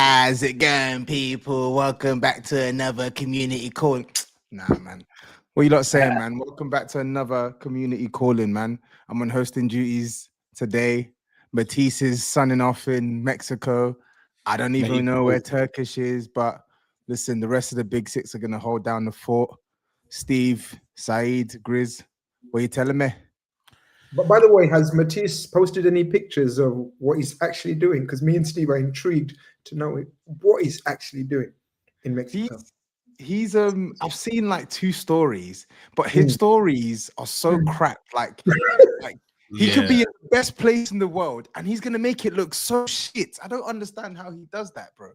How's it going, people? Welcome back to another community call. Nah, man. What you lot saying, man? Welcome back to another community calling, man. I'm on hosting duties today. Matisse is sunning off in Mexico. I don't even know where Turkish is, but listen, the rest of the big six are going to hold down the fort. Steve, Saeed, Grizz, what are you telling me? But by the way, has Matisse posted any pictures of what he's actually doing? Because me and Steve are intrigued to know what he's actually doing in Mexico. He's I've seen like 2 stories, but his stories are so crap. Like he could be in the best place in the world and he's gonna make it look so shit. I don't understand how he does that, bro.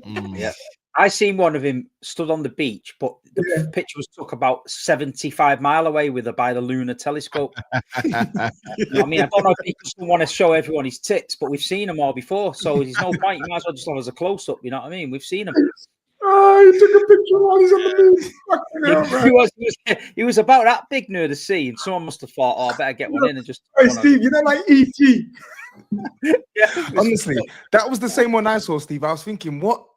Yeah. I seen one of him stood on the beach, but the picture was took about 75 miles away by the lunar telescope. I mean, I don't know if he just want to show everyone his tits, but we've seen them all before, so there's no point. You might as well just have as a close-up, you know what I mean? We've seen them. Oh, he took a picture while he's on the moon. He was about that big near the sea, and someone must have thought, "Oh, I better get one in and just." Hey, Steve, you know, like ET. Honestly, that was the same one I saw, Steve. I was thinking, what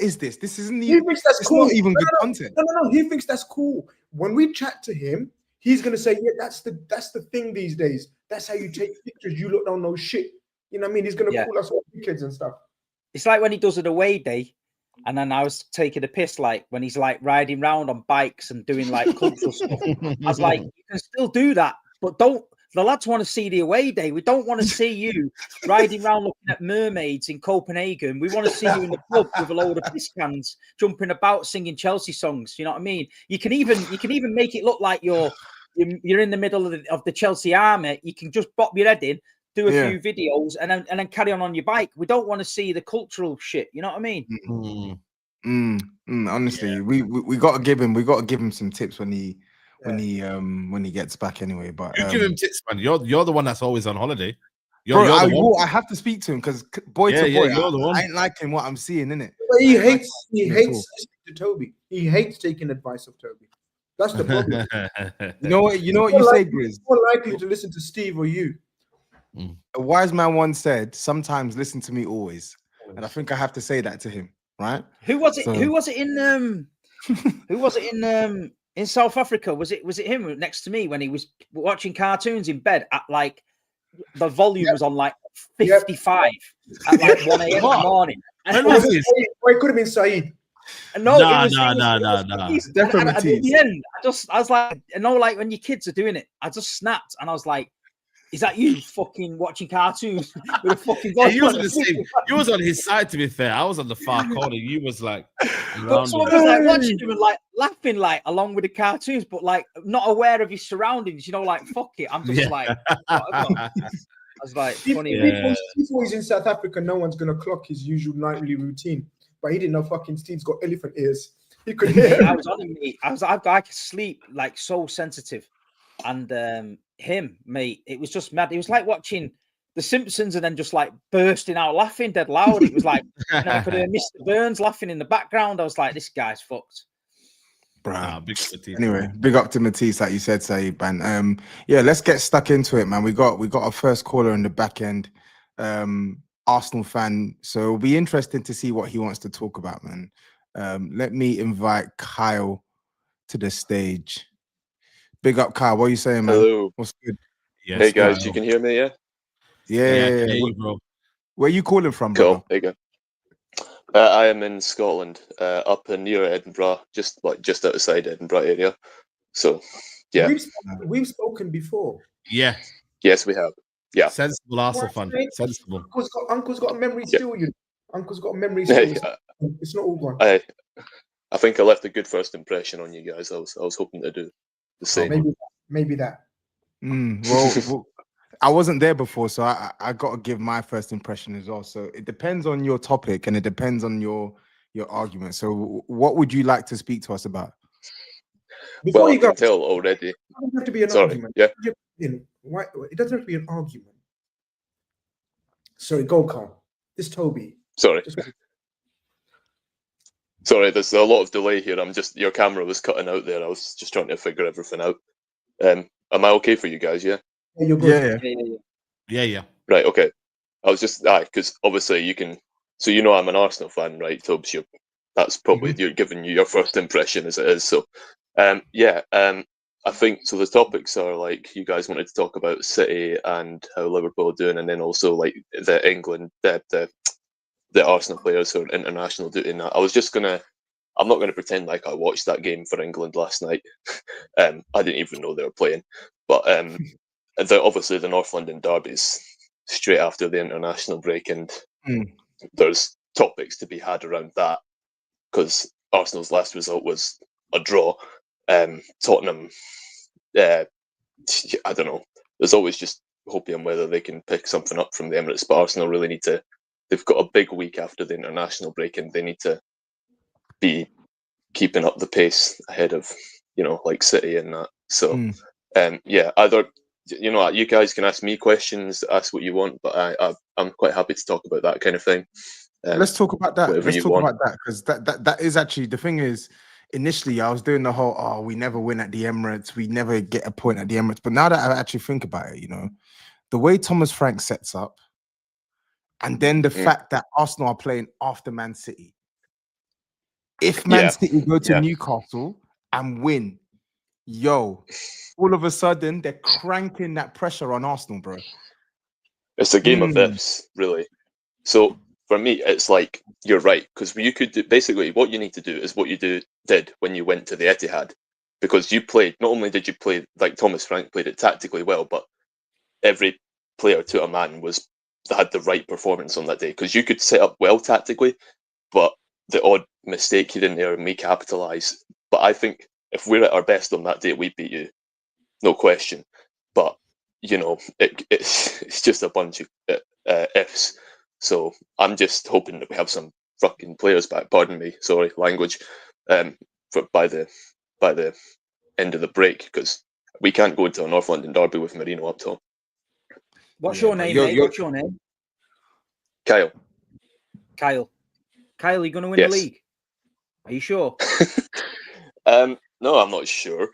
is this? This isn't even. He thinks that's it's cool. Not even good content. No. He thinks that's cool. When we chat to him, he's gonna say, "Yeah, that's the thing these days. That's how you take pictures. You look don't know shit." You know what I mean? He's gonna call us all kids and stuff. It's like when he does an away day. And then I was taking a piss, like when he's like riding around on bikes and doing like cultural stuff. I was like, you can still do that, but don't. The lads want to see the away day. We don't want to see you riding around looking at mermaids in Copenhagen. We want to see you in the pub with a load of piss cans, jumping about, singing Chelsea songs. You know what I mean? You can even make it look like you're in the middle of the Chelsea army. You can just bop your head in, do a few videos, and then carry on your bike. We don't want to see the cultural shit. You know what I mean? Honestly, we got to give him some tips when he gets back anyway. But you give him tips, man. You're the one that's always on holiday. I have to speak to him because boy to boy, you're the one. I ain't liking what I'm seeing, innit? But he hates listening to Toby. He hates taking advice of Toby. That's the problem. You know what you say, Grizz? More likely to listen to Steve or you. A wise man once said, "Sometimes listen to me, always." And I think I have to say that to him, right? Who was it? Who was it in South Africa? Was it him next to me when he was watching cartoons in bed at like the volume was on like 55 at like 1 a.m. in the morning? It could have been Saeed. No, It's definitely. At the end, I was like, like when your kids are doing it, I just snapped and I was like, "Is that you fucking watching cartoons with a fucking?" You was on his side. To be fair, I was on the far corner. You was like, someone was like watching him and like laughing like along with the cartoons, but like not aware of his surroundings. You know, like fuck it. I'm just like, I was like, funny. Before he's in South Africa, no one's gonna clock his usual nightly routine. But he didn't know fucking Steve's got elephant ears. He could hear. I was on him, mate. I could sleep like so sensitive, and him, mate, it was just mad. It was like watching The Simpsons and then just like bursting out laughing dead loud. It was like I could hear Mr. Burns laughing in the background. I was like, this guy's fucked. Bro, anyway, big up to Matisse, like you said, Saeed, man. Let's get stuck into it, man. We got our first caller in the back end. Arsenal fan, so it'll be interesting to see what he wants to talk about, man. Let me invite Kyle to the stage. Big up, Kyle. What are you saying, man? Hello. What's good? Yes, hey guys, Kyle. You can hear me, yeah? Yeah. Bro. Where are you calling from, cool. Bro? There you go. I am in Scotland, up near Edinburgh, just outside Edinburgh area. So, yeah. We've spoken before. Yeah. Yes, we have. Yeah. Sensible Arsenal fan. Sensible. Uncle's got a memory still. You. Uncle's got a memory still. It's not all gone. I think I left a good first impression on you guys. I was hoping to do the same. Maybe that. Well, I wasn't there before, so I got to give my first impression as well. So it depends on your topic and it depends on your argument. So what would you like to speak to us about? Before you can tell already. It doesn't have to be an argument. Yeah. It doesn't have to be an argument. Sorry, go, Carl. This Toby. Sorry, there's a lot of delay here. Your camera was cutting out there. I was just trying to figure everything out. Am I okay for you guys? Yeah. You're good. Yeah. Right. Okay. I was just because obviously you can So you know I'm an Arsenal fan, right, Tubbs? That's probably you're giving you your first impression as it is. So, I think so. The topics are like you guys wanted to talk about City and how Liverpool are doing, and then also like the England, the Arsenal players who are international doing that. I'm not gonna pretend like I watched that game for England last night. I didn't even know they were playing, but obviously the North London derbies straight after the international break, and there's topics to be had around that because Arsenal's last result was a draw. Tottenham, I don't know. There's always just hoping whether they can pick something up from the Emirates, but Arsenal really need to. They've got a big week after the international break, and they need to be keeping up the pace ahead of like City and that. So, either you guys can ask me questions, ask what you want, but I'm quite happy to talk about that kind of thing. Let's talk about that. Whatever Let's you talk want. about that because that is actually the thing. Is initially I was doing the whole we never win at the Emirates, we never get a point at the Emirates. But now that I actually think about it, the way Thomas Frank sets up, and then the fact that Arsenal are playing after Man City. If Man City go to Newcastle and win, all of a sudden they're cranking that pressure on Arsenal, bro. It's a game of ifs, really. So for me, it's like you're right because you could do basically what you need to do is what you did when you went to the Etihad, because you played. Not only did you play like Thomas Frank played it tactically well, but every player to a man had the right performance on that day because you could set up well tactically, but the odd mistake here and there may capitalise. But I think if we're at our best on that day, we beat you, no question. But it's just a bunch of ifs. So I'm just hoping that we have some fucking players back. Pardon me, sorry, language. By the end of the break, because we can't go into a North London derby with Marino up top. What's your name, mate? What's your name? Kyle. Kyle, are you going to win the league? Are you sure? No, I'm not sure.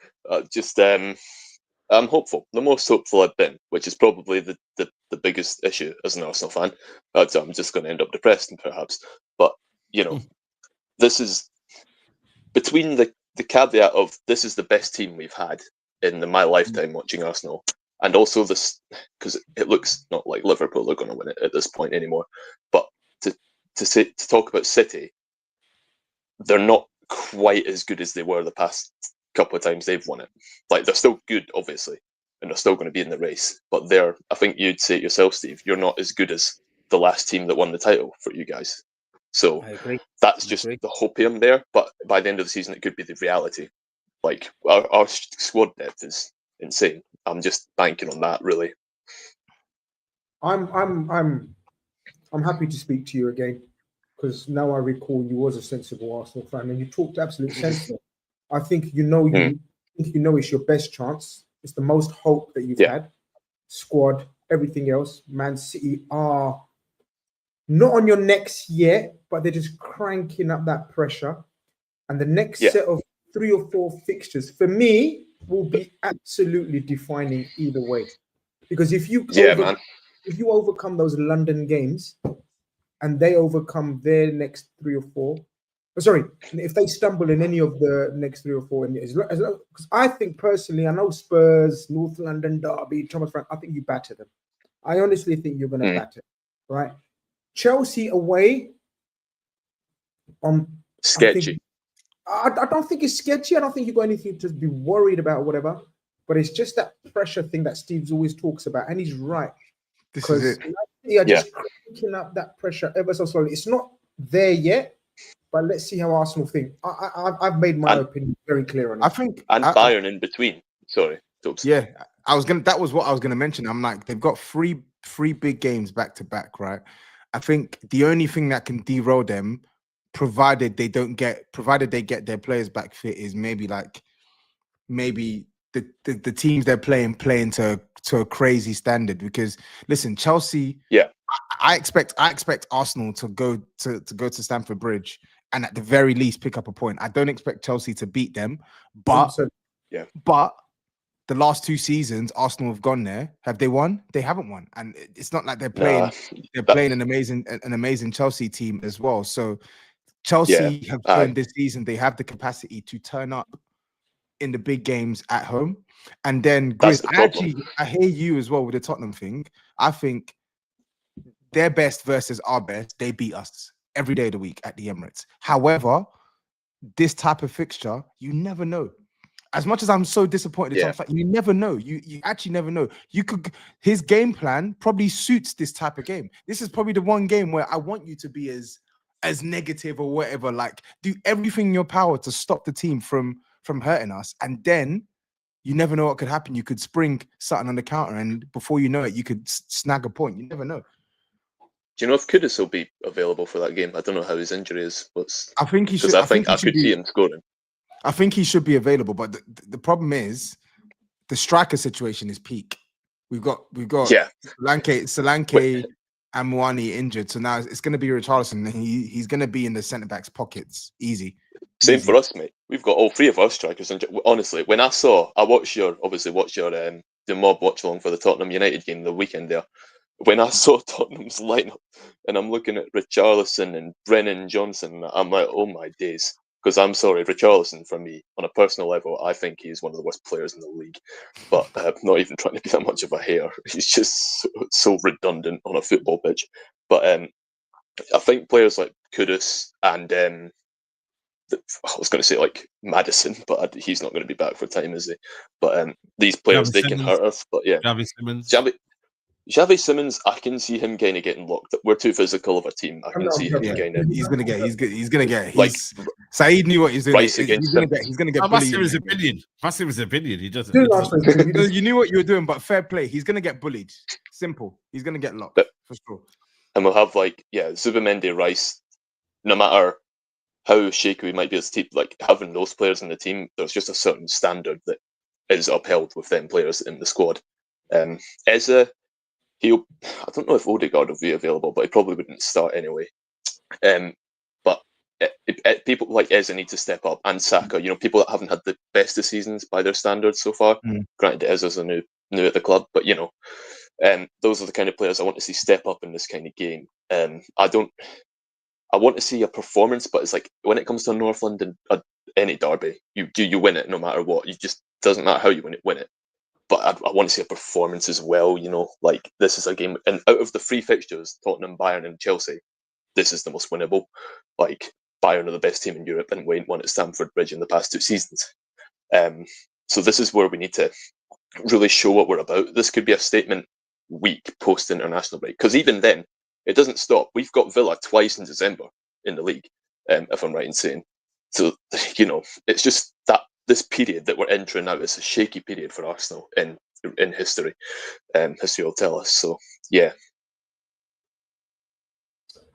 I'm hopeful. The most hopeful I've been, which is probably the biggest issue as an Arsenal fan. So I'm just going to end up depressed, perhaps. But this is between the caveat of this is the best team we've had in my lifetime watching Arsenal, and also this because it looks not like Liverpool are going to win it at this point anymore. But to talk about City, they're not quite as good as they were the past couple of times they've won it. Like they're still good, obviously, and they're still going to be in the race. But I think you'd say it yourself, Steve, you're not as good as the last team that won the title for you guys. So I agree. That's just the hopium there. But by the end of the season, it could be the reality. Like our squad depth is insane. I'm just banking on that, really. I'm happy to speak to you again because now I recall you was a sensible Arsenal fan and you talked absolute sense there. I think it's your best chance. It's the most hope that you've had. Squad, everything else. Man City are not on your necks yet, but they're just cranking up that pressure. And the next set of 3 or 4 fixtures, for me, will be absolutely defining either way. Because if you overcome those London games and they overcome their next 3 or 4, if they stumble in any of the next 3 or 4, because I think personally, I know Spurs, North London derby, Thomas Frank, I think you batter them. I honestly think you're going to batter, right? Chelsea away. Sketchy. I don't think it's sketchy. I don't think you've got anything to be worried about, whatever. But it's just that pressure thing that Steve's always talks about, and he's right. Because you're just cranking up that pressure ever so slowly. It's not there yet, but let's see how Arsenal think. I've made my opinion very clear on it. I think Bayern in between. Sorry, Tubbs. Yeah, that was what I was gonna mention. I'm like, they've got three big games back to back, right? I think the only thing that can derail them, provided they get their players back fit, is maybe the teams they're playing to a crazy standard. Because listen, Chelsea, I expect Arsenal to go to Stamford Bridge and at the very least pick up a point. I don't expect Chelsea to beat them, but the last 2 seasons Arsenal have gone there. Have they won? They haven't won, and it's not like they're playing. Nah, They're playing an amazing Chelsea team as well. So Chelsea have aye. shown this season they have the capacity to turn up in the big games at home. And then That's Grizz, the problem. I hear you as well with the Tottenham thing. I think their best versus our best, they beat us every day of the week at the Emirates. However, this type of fixture, you never know. As much as I'm so disappointed, Yeah. you never know. You actually never know. His game plan probably suits this type of game. This is probably the one game where I want you to be as negative or whatever. Like, do everything in your power to stop the team from hurting us, and then you never know what could happen. You could spring something on the counter, and before you know it, you could snag a point. You never know. Do you know if Kudus will be available for that game? I don't know how his injury is, but I think he should. because I think he I should could be. see him scoring. I think he should be available, but the problem is the striker situation is peak. We've got Yeah. Solanke and Mwani injured, so now it's going to be Richarlison. And he's going to be in the centre back's pockets, easy. Same for us, mate. We've got all 3 of our strikers. And honestly, when I watched your the mob watch along for the Tottenham United game the weekend there. When I saw Tottenham's lineup, and I'm looking at Richarlison and Brennan Johnson, I'm like, oh my days. Because I'm sorry, Richarlison, for me, on a personal level, I think he's one of the worst players in the league. But not even trying to be that much of a hater. He's just so redundant on a football pitch. But I think players like Kudus and I was going to say like Maddison, but he's not going to be back for time, is he? But these players, Xavi they can Simons. hurt us. But yeah, Xavi Simons. Xavi Simons, I can see him kind of getting locked up. We're too physical of a team. I can see him kind of. He's gonna get. Like Saeed knew what he's doing. Rice against He's gonna get. That's bullied. his opinion. That's his opinion. He doesn't. No, you knew what you were doing, but fair play. He's gonna get bullied. Simple. He's gonna get locked for sure. And we'll have Zubimendi, Rice. No matter how shaky we might be as a team, like having those players in the team, there's just a certain standard that is upheld with them players in the squad. Eze, I don't know if Odegaard will be available, but he probably wouldn't start anyway. But people like Eze need to step up, and Saka. People that haven't had the best of seasons by their standards so far. Granted, Eze's a new at the club, but those are the kind of players I want to see step up in this kind of game. I want to see a performance, but it's like when it comes to North London, any derby, you win it no matter what. You just doesn't matter how you win it. But I want to see a performance as well. Like this is a game, and out of the 3 fixtures, Tottenham, Bayern, and Chelsea, this is the most winnable. Like Bayern are the best team in Europe, and we won at Stamford Bridge in the past 2 seasons. So this is where we need to really show what we're about. This could be a statement week post international break, because even then, it doesn't stop. We've got Villa twice in December in the league, if I'm right in saying. So it's just that this period that we're entering now is a shaky period for Arsenal in history. History will tell us. So yeah.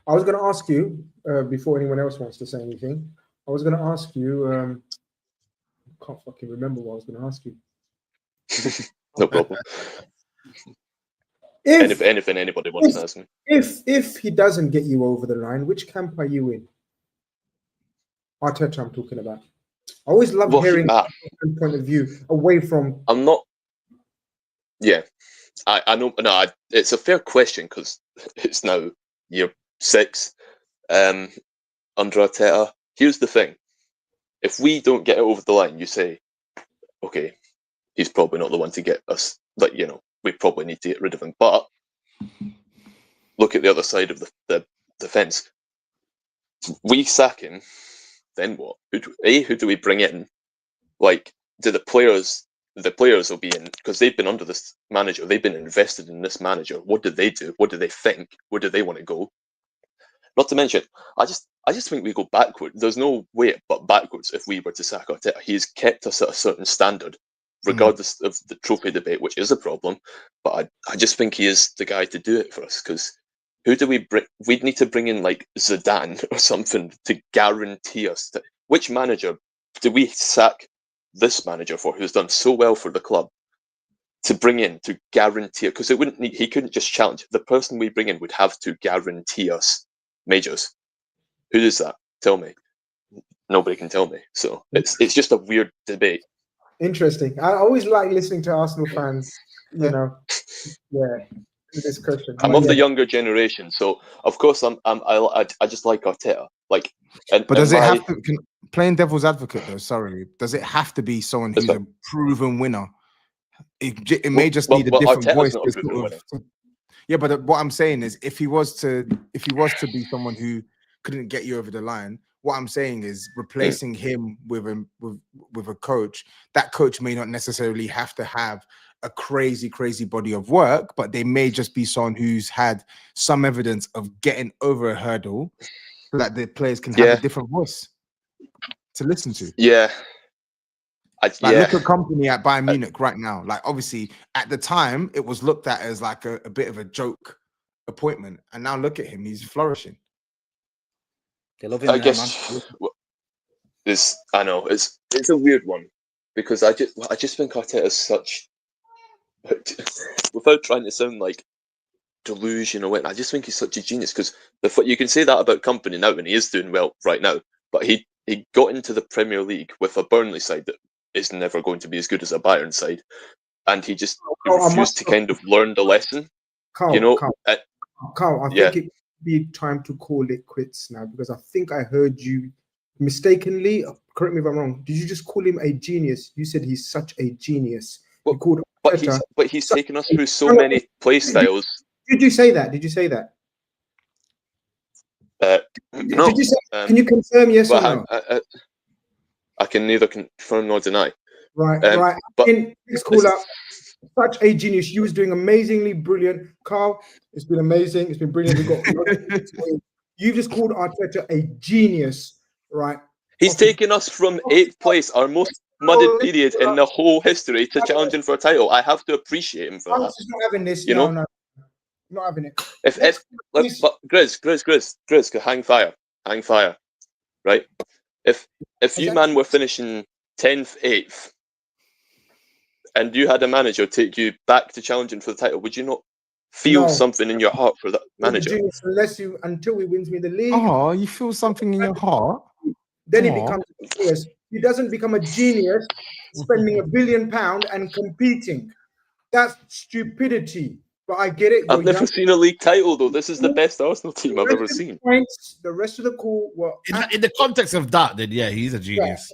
I was going to ask you before anyone else wants to say anything. I was going to ask you. I can't fucking remember what I was going to ask you. No problem. If anything anybody wants to ask me. If he doesn't get you over the line, which camp are you in? Arteta, I'm talking about. I always love hearing a point of view away from. I'm not. Yeah, I know. No, it's a fair question because it's now year 6 under Arteta. Here's the thing: if we don't get it over the line, you say, okay, he's probably not the one to get us. Like we probably need to get rid of him. But look at the other side of the fence. We sack him, then what? Who do we bring in? Like, do the players will be in, because they've been under this manager, they've been invested in this manager. What do they do? What do they think? Where do they want to go? Not to mention, I just think we go backwards. There's no way but backwards if we were to sack Arteta. He's kept us at a certain standard, regardless of the trophy debate, which is a problem. But I just think he is the guy to do it for us, because who do we bring? We'd need to bring in like Zidane or something to guarantee us that. Which manager do we sack this manager for, who's done so well for the club, to bring in to guarantee it? Because he couldn't just challenge. The person we bring in would have to guarantee us majors. Who is that? Tell me. Nobody can tell me. So it's just a weird debate. Interesting. I always like listening to Arsenal fans. You know, yeah. This question. I'm of the younger generation, so of course I just like Arteta. Like, but does it have to? Playing devil's advocate though? Sorry, does it have to be someone who's a proven winner? It may just need a different voice. Not a proven winner. Yeah, but what I'm saying is, if he was to be someone who couldn't get you over the line, what I'm saying is replacing him with a coach. That coach may not necessarily have to have a crazy body of work, but they may just be someone who's had some evidence of getting over a hurdle, so that the players can have a different voice to listen to. Yeah. Look at company at Bayern Munich right now. Like, obviously, at the time, it was looked at as like a bit of a joke appointment, and now look at him; he's flourishing. They love him. I guess I know it's a weird one, because I just think Arteta is such, without trying to sound like delusional, I just think he's such a genius, because you can say that about company now, and he is doing well right now, but he got into the Premier League with a Burnley side that is never going to be as good as a Bayern side, and he refused to kind of learn the lesson. Carl, you know, Carl, I think it would be time to call it quits now, because I think I heard you mistakenly. Correct me if I'm wrong. Did you just call him a genius? You said he's such a genius. But he's taken us through so many play styles. Did you say that? Did you say that? No. Did you say, can you confirm yes or no? I can neither confirm nor deny. Right. But let's call out such a genius. You was doing amazingly brilliant, Carl. It's been amazing. It's been brilliant. You just called Arteta a genius, right? He's taken us from 8th place, our most mudded period in the whole history, to challenging for a title. I have to appreciate him for that. I'm just not having this. No, not having it. But Grizz, hang fire, right? If you man were finishing 10th, 8th, and you had a manager take you back to challenging for the title, would you not feel something in your heart for that manager? Until he wins me the league. Oh, you feel something in your heart? Then he becomes a genius. He doesn't become a genius spending £1 billion and competing. That's stupidity. But I get it. I've never seen a league title, though. This is the best Arsenal team I've ever seen. The rest of the call were in the context of that, then he's a genius.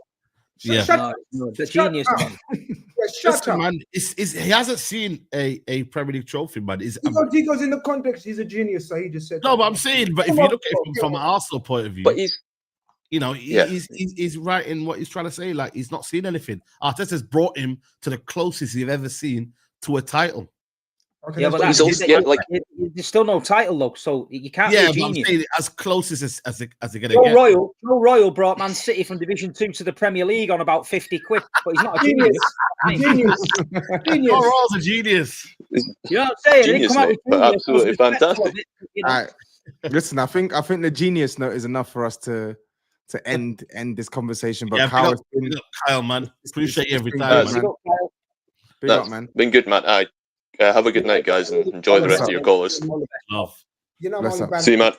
Yeah. Shut up. Genius, man. Shut up, man. He hasn't seen a Premier League trophy, man. He goes in the context. He's a genius, so he just said. No, but I'm saying, but if you look at it from an Arsenal point of view, but he's right in what he's trying to say. Like, he's not seen anything. Arteta's brought him to the closest he's ever seen to a title. Okay, yeah, but there's still no title, though, so you can't be a genius. I'm saying as close as they're going to get. Joe Royal brought Man City from Division 2 to the Premier League on about 50 quid, but he's not a genius. Genius. Royal's a genius. You know what I'm saying? Genius, mate, but absolutely fantastic. Listen, I think the genius note is enough for us to end this conversation. But Kyle, man, appreciate you every time. Big up, man. Been good, man. Have a good night, guys, and enjoy the rest of your callers. Love. See you, man.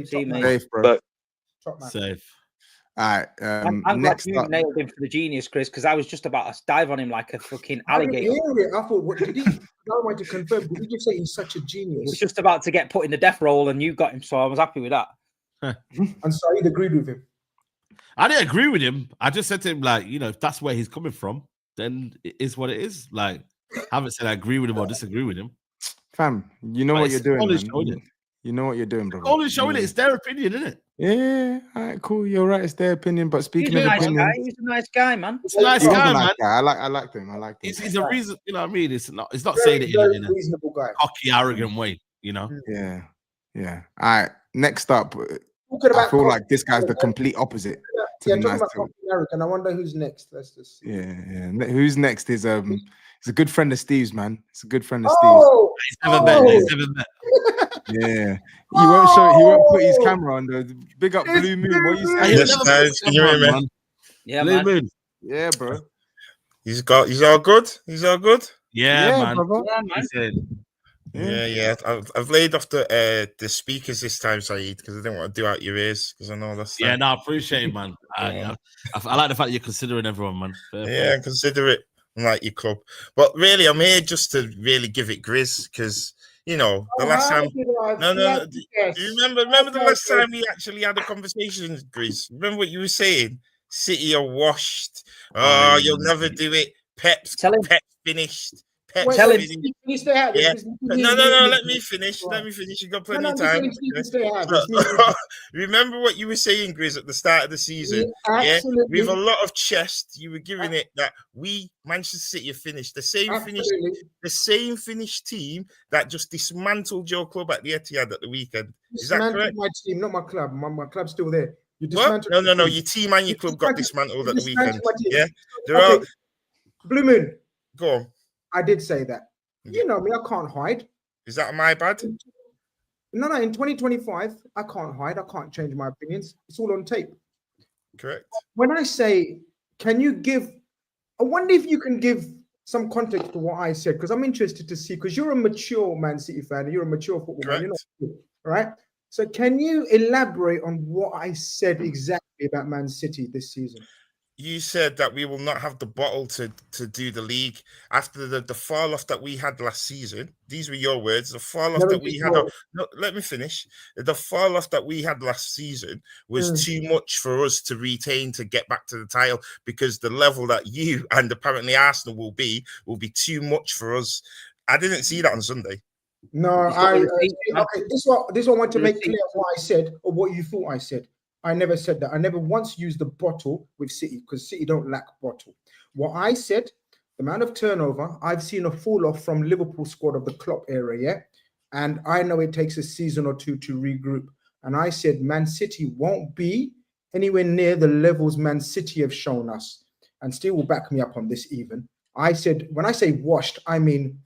See you, mate. Safe, bro. Safe. All right. I'm glad you nailed him for the genius, Chris, because I was just about to dive on him like a fucking alligator. I thought, what did he? I wanted to confirm. Did he just say he's such a genius? He was just about to get put in the death roll, and you got him, so I was happy with that. And Saeed agreed with him. I didn't agree with him. I just said to him, like, if that's where he's coming from, then it is what it is. Like, I haven't said I agree with him or disagree with him. Fam, you know what you're doing. You know what you're doing, bro. All is showing it. It's their opinion, isn't it? Yeah. All right, cool. You're right. It's their opinion. But speaking of opinion, he's a nice guy, man. He's a nice guy, man. I like him. He's a reason. You know what I mean? It's not saying it in a reasonable guy, cocky, arrogant way. Yeah. All right. Next up, I feel like this guy's the complete opposite. Talking about American. I wonder who's next. Let's just see. Yeah. Who's next is he's a good friend of Steve's, man. It's a good friend of Steve's. He's never met. Yeah. He won't put his camera on the big up Blue Moon. What you saying? Yes, guys. Can you hear me, man? Yeah, Blue Moon. Yeah, bro. He's all good. He's all good. Yeah, man. Brother. Yeah, man. Yeah. I've laid off the speakers this time, Saeed, because I didn't want to do out your ears, because I know that's Yeah, no, I appreciate it, man. I like the fact you're considering everyone, man. Fair play. Consider it like your club. But really, I'm here just to really give it grizz, because the last time. No. Do you remember the last time we actually had a conversation, Grizz? Remember what you were saying? City are washed. Oh, you'll never do it. Pep's finished. Pep's finished. Yeah. No. Let me finish. You've got plenty of time. Remember what you were saying, Grizz, at the start of the season? Yeah. With a lot of chest, you were giving it that we, Manchester City, have finished the same finished team that just dismantled your club at the Etihad at the weekend. Is that correct? My team, not my club. My club's still there. What? No. Your team and your club got dismantled at the weekend. Yeah. Blue Moon. Go on. I did say that. You know me, I can't hide. Is that my bad? No, in 2025, I can't hide. I can't change my opinions. It's all on tape. Correct. When I say, I wonder if you can give some context to what I said, because I'm interested to see, because you're a mature Man City fan, and you're a mature football fan, you're not, right? So can you elaborate on what I said exactly about Man City this season? You said that we will not have the bottle to do the league after the fall off that we had last season. These were your words. The fall off that we had. No, let me finish. The fall off that we had last season was too much for us to retain to get back to the title, because the level that you and apparently Arsenal will be too much for us. I didn't see that on Sunday. No, this one I want to make clear what I said or what you thought I said. I never said that. I never once used the bottle with City, because City don't lack bottle. What I said, the amount of turnover, I've seen a fall off from Liverpool squad of the Klopp era, yeah? And I know it takes a season or two to regroup. And I said Man City won't be anywhere near the levels Man City have shown us. And Steve will back me up on this even. I said, when I say washed, I mean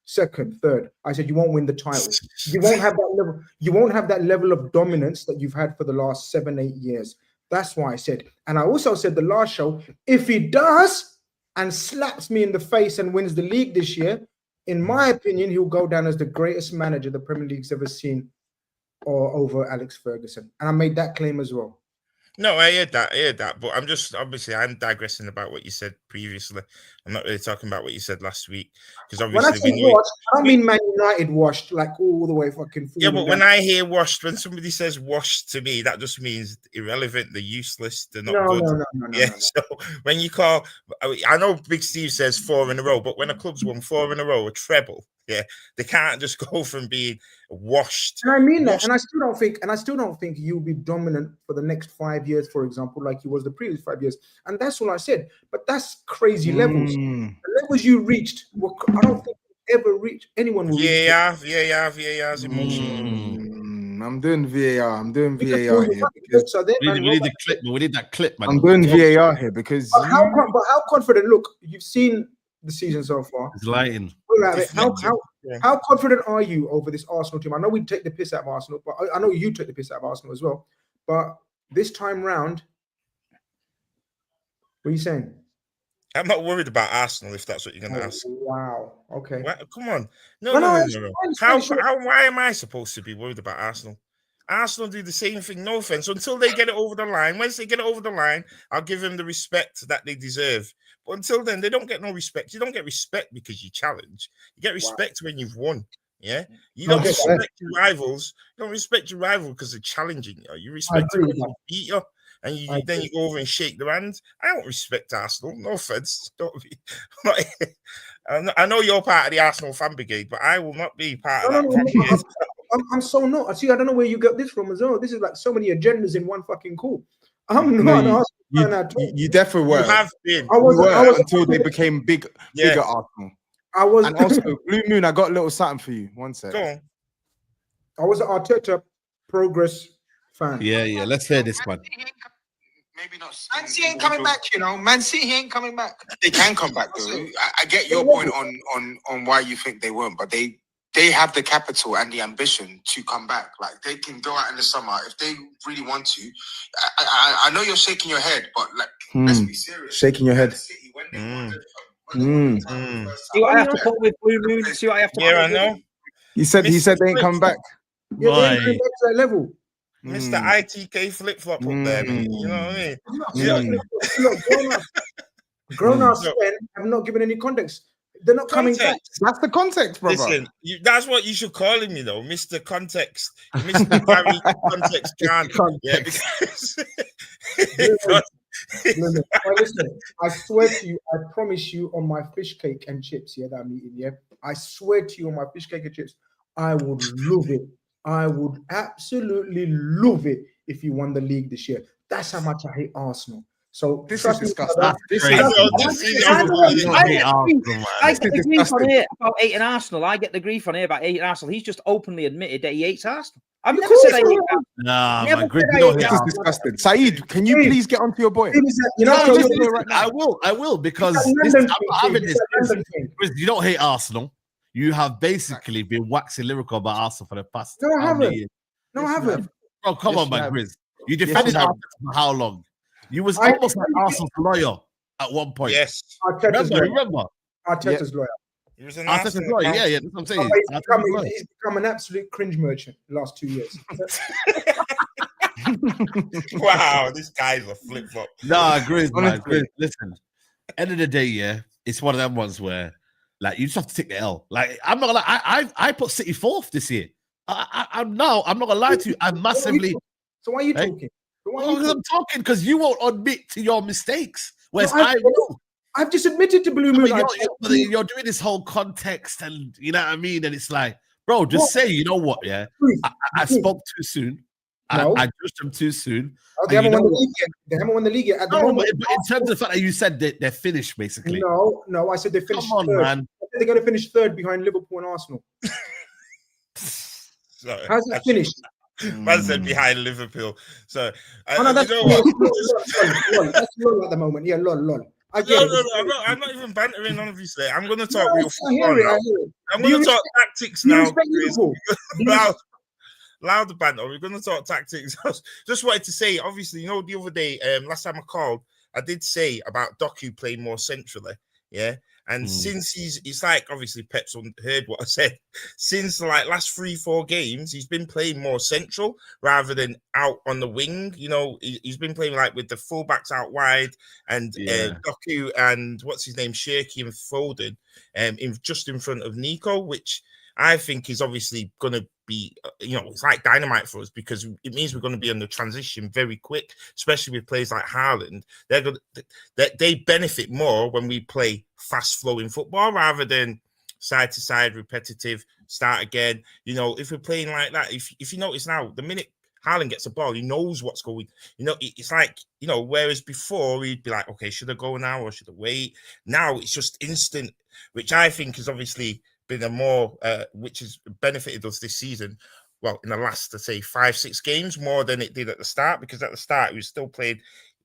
second, third. I said you won't win the title. You won't have that level. You won't have that level of dominance that you've had for the last 7-8 years. That's why I said. And I also said the last show, if he does and slaps me in the face and wins the league this year, in my opinion, he'll go down as the greatest manager the Premier League's ever seen, or over Alex Ferguson. And I made that claim as well. No, I heard that, but I'm digressing about what you said previously. I'm not really talking about what you said last week, because obviously I don't mean Man United washed like all the way fucking. Yeah, but when I hear washed, when somebody says washed to me, that just means irrelevant, they're useless, they're not good. No. So when you call, I know Big Steve says 4 in a row, but when a club's won 4 in a row, a treble, yeah, they can't just go from being washed. And I mean that, and I still don't think you'll be dominant for the next 5 years, for example, like you was the previous 5 years. And that's all I said. But that's crazy levels. The levels you reached, I don't think you ever reached. Anyone will reach. VAR's emotional. I'm doing VAR. I'm doing VAR here. Because we need the clip. We need that clip, man. I'm doing VAR here because. But how confident? Look, you've seen the season so far. It's lighting. How confident are you over this Arsenal team? I know we take the piss out of Arsenal, but I know you take the piss out of Arsenal as well. But this time round, what are you saying? I'm not worried about Arsenal, if that's what you're going to ask. Wow. Okay. Come on. No. Why am I supposed to be worried about Arsenal? Arsenal do the same thing, no offense, until they get it over the line. Once they get it over the line, I'll give them the respect that they deserve. But until then, they don't get no respect. You don't get respect because you challenge. You get respect when you've won. Yeah, you don't respect your rivals. You don't respect your rival because they're challenging you. You respect them because they beat you, and then you go over and shake their hand. I don't respect Arsenal. No offense. I know you're part of the Arsenal fan brigade, but I will not be part of that fan brigade. I'm so not. See, I don't know where you got this from as well. This is like so many agendas in one fucking call. I'm not an Arsenal fan at all. You definitely were. You have been. I was until they became bigger Arsenal. And also, Blue Moon, I got a little something for you. One sec. Go on. I was an Arteta progress fan. Yeah. Let's hear this one. Maybe not. Man City ain't coming back, you know. Man City ain't coming back. They can come back, though. I get your point on why you think they won't, but they have the capital and the ambition to come back. Like, they can go out in the summer if they really want to. I know you're shaking your head, but like, let's be serious. Shaking your head. City, when they See what I have to put with Blue Moon. See what I have to put with. I know. He said they ain't coming back. Yeah, they ain't coming back to that level. Mr. ITK flip flop up there, mate. You know what I mean? Grown-ups have not given any context. They're not coming back. That's the context, brother. Listen, that's what you should call him, you know, Mr. Context, Mr. Gary Context Can. Yeah, because listen, I swear to you, I promise you on my fish cake and chips, that I'm eating, I swear to you on my fish cake and chips, I would love it. I would absolutely love it if you won the league this year. That's how much I hate Arsenal. So this is disgusting. I get the grief on here about hating Arsenal. I get the grief on here about hating Arsenal. He's just openly admitted that he hates Arsenal. I've never said I hate Arsenal. Nah, this is disgusting. Saeed, can you please get onto your boy? I will, because I'm having this. You don't hate Arsenal. You have basically been waxing lyrical about Arsenal for the past. No, I haven't. No, I haven't. Oh, come on, man, Grizz. You defended Arsenal for how long? You was almost like Arsenal's lawyer at one point. Yes. Remember? Arteta's lawyer. He was an Arteta's lawyer. Yeah, that's what I'm saying. He's become an absolute cringe merchant the last 2 years. Wow, this guy's a flip flop. Nah, Grizz, man. Grizz, listen, end of the day, it's one of them ones where, like, you just have to take the L. Like, I'm not gonna lie, I put City fourth this year. I'm not gonna lie to you. I'm massively. So why are you talking? Because I'm talking because you won't admit to your mistakes. Whereas I will. I've just admitted to Blue Moon. You're doing this whole context, and you know what I mean. And it's like, bro, just say, you know what? Yeah, I spoke too soon. I judged them too soon. They haven't won the league yet. They haven't won the league yet at the moment. But in terms of the fact that you said that they're finished, basically. No, I said they finished. Come on, third. man. I said they're going to finish third behind Liverpool and Arsenal. How's that finished? Man said behind Liverpool. So that's you know what? lol. That's lol at the moment. Yeah, lol. I get it. I'm not even bantering, obviously. I'm going to talk real football I now. hear it. I'm going to talk tactics now. Loud the banter. We're going to talk tactics. Just wanted to say, obviously, you know, the other day, last time I called, I did say about Doku playing more centrally. Yeah. And since it's like, obviously, Pep's heard what I said. Since like last 3-4 games, he's been playing more central rather than out on the wing. You know, he's been playing like with the fullbacks out wide and Doku and what's his name, Shirky and Foden, just in front of Nico, which I think is obviously going to be, you know, it's like dynamite for us because it means we're going to be on the transition very quick, especially with players like Haaland. They benefit more when we play fast-flowing football rather than side-to-side, repetitive, start again. You know, if we're playing like that, if you notice now, the minute Haaland gets a ball, he knows what's going. You know, it's like, you know, whereas before he'd be like, okay, should I go now or should I wait? Now it's just instant, which I think is obviously been a more, which has benefited us this season. Well, in the last, let's say, 5-6 games, more than it did at the start, because at the start he was still playing.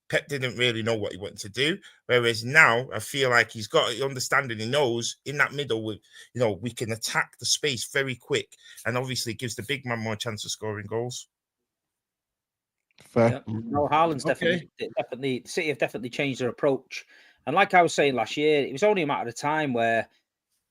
Pep didn't really know what he wanted to do. Whereas now I feel like he's got an understanding. He knows in that middle, we can attack the space very quick, and obviously it gives the big man more chance of scoring goals. Fair. Yeah. No, Haaland's definitely City have definitely changed their approach. And like I was saying last year, it was only a matter of time where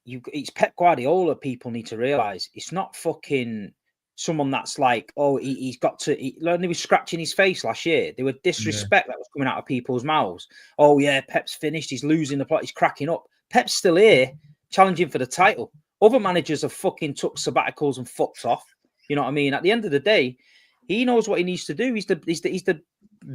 it's Pep Guardiola. People need to realize it's not fucking someone that's like, oh, he's got to learn. He was scratching his face last year. There were disrespect that was coming out of people's mouths. Oh yeah, Pep's finished. He's losing the plot. He's cracking up. Pep's still here, challenging for the title. Other managers have fucking took sabbaticals and fucked off. You know what I mean? At the end of the day, he knows what he needs to do. He's the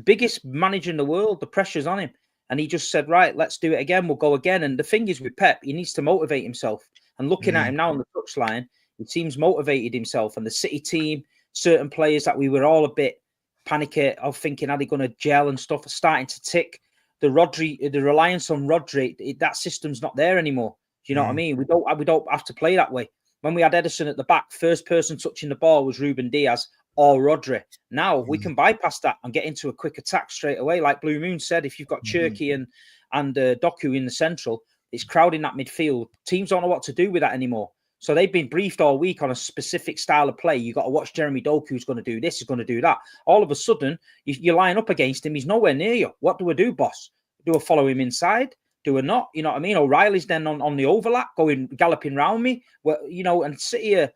biggest manager in the world. The pressure's on him. And he just said, right, let's do it again. We'll go again. And the thing is with Pep, he needs to motivate himself. And looking at him now on the touchline, it seems motivated himself. And the City team, certain players that we were all a bit panicky of thinking, are they going to gel and stuff, are starting to tick. The reliance on Rodri, that system's not there anymore. Do you know what I mean? We don't have to play that way. When we had Ederson at the back, first person touching the ball was Ruben Diaz or Rodri. Now we can bypass that and get into a quick attack straight away. Like Blue Moon said, if you've got Cherky and Doku in the central, it's crowding that midfield. Teams don't know what to do with that anymore. So they've been briefed all week on a specific style of play. You've got to watch Jeremy Doku, who's going to do this, he's going to do that. All of a sudden, you line up against him, he's nowhere near you. What do I do, boss? Do I follow him inside? Do I not? You know what I mean? O'Reilly's then on the overlap, galloping round me. Well, you know, and City are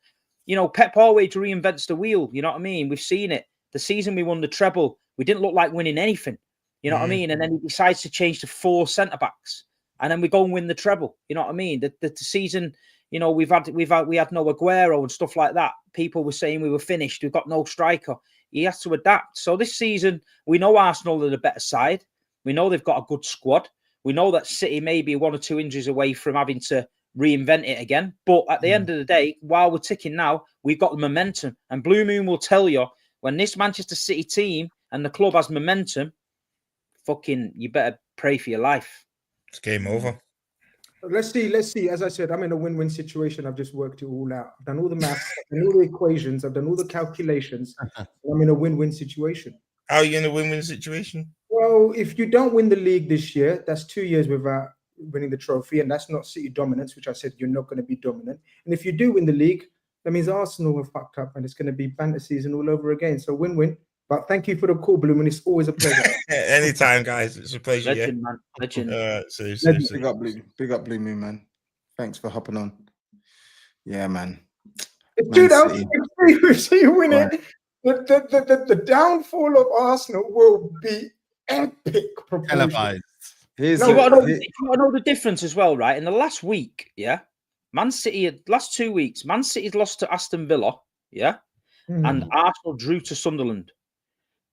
you know, Pep always reinvents the wheel. You know what I mean? We've seen it. The season we won the treble, we didn't look like winning anything. You know what I mean? And then he decides to change to 4 centre-backs. And then we go and win the treble. You know what I mean? The season, you know, we had no Aguero and stuff like that. People were saying we were finished. We've got no striker. He has to adapt. So this season, we know Arsenal are the better side. We know they've got a good squad. We know that City may be 1 or 2 injuries away from having to reinvent it again. But at the end of the day, while we're ticking now, we've got the momentum. And Blue Moon will tell you, when this Manchester City team and the club has momentum, fucking, you better pray for your life. It's game over. Let's see. As I said, I'm in a win-win situation. I've just worked it all out. I've done all the maths, I've done all the equations, I've done all the calculations. I'm in a win-win situation. How are you in a win-win situation? Well, if you don't win the league this year, that's 2 years without winning the trophy, and that's not City dominance, which I said you're not going to be dominant. And if you do win the league, that means Arsenal are fucked up, and it's going to be banter season all over again. So win-win. But thank you for the call, Bloom, and it's always a pleasure. Anytime, guys. It's a pleasure. Legend, man. Legend. Big up, Blue Moon, man. Thanks for hopping on. Yeah, man. Dude, if you win it, the downfall of Arsenal will be epic. Televised. You got to know the difference as well, right? In the last week, yeah, Man City, last 2 weeks, Man City lost to Aston Villa, yeah, and Arsenal drew to Sunderland.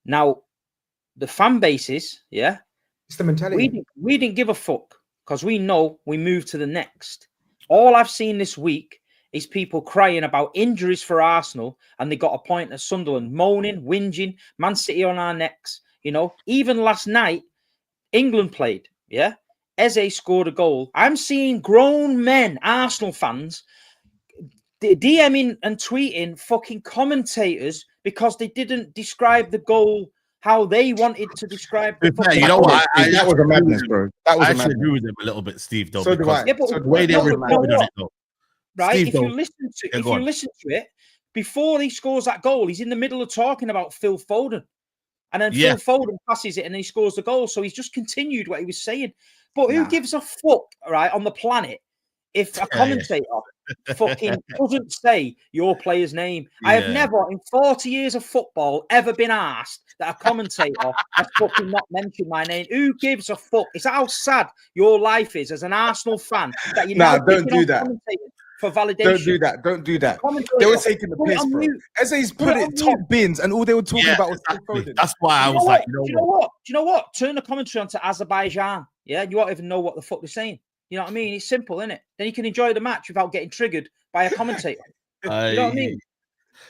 Now, the fan bases, yeah, it's the mentality. We didn't give a fuck because we know we moved to the next. All I've seen this week is people crying about injuries for Arsenal, and they got a point at Sunderland, moaning, whinging, Man City on our necks. You know, even last night, England played, yeah. Eze scored a goal. I'm seeing grown men, Arsenal fans, DMing and tweeting fucking commentators because they didn't describe the goal how they wanted to describe the you know what? That was a madness, bro. That was I a madness. agree with them a little bit, Steve, though. So do I. Yeah, but the way they reported on it, though. Right? Steve, if you listen to it, before he scores that goal, he's in the middle of talking about Phil Foden. And then Phil Foden passes it and he scores the goal. So he's just continued what he was saying. But who gives a fuck, right, on the planet if a commentator fucking doesn't say your player's name? I have never, in 40 years of football, ever been asked that a commentator has fucking not mentioned my name. Who gives a fuck? Is that how sad your life is as an Arsenal fan? That you're don't do that. For validation. Don't do that. They were taking the piss, bro. Eze's put it top bins, and all they were talking about was Phil Foden. That's why I was like, Do you know what? Turn the commentary on to Azerbaijan. Yeah, you won't even know what the fuck they're saying. You know what I mean? It's simple, isn't it? Then you can enjoy the match without getting triggered by a commentator. You know what I mean?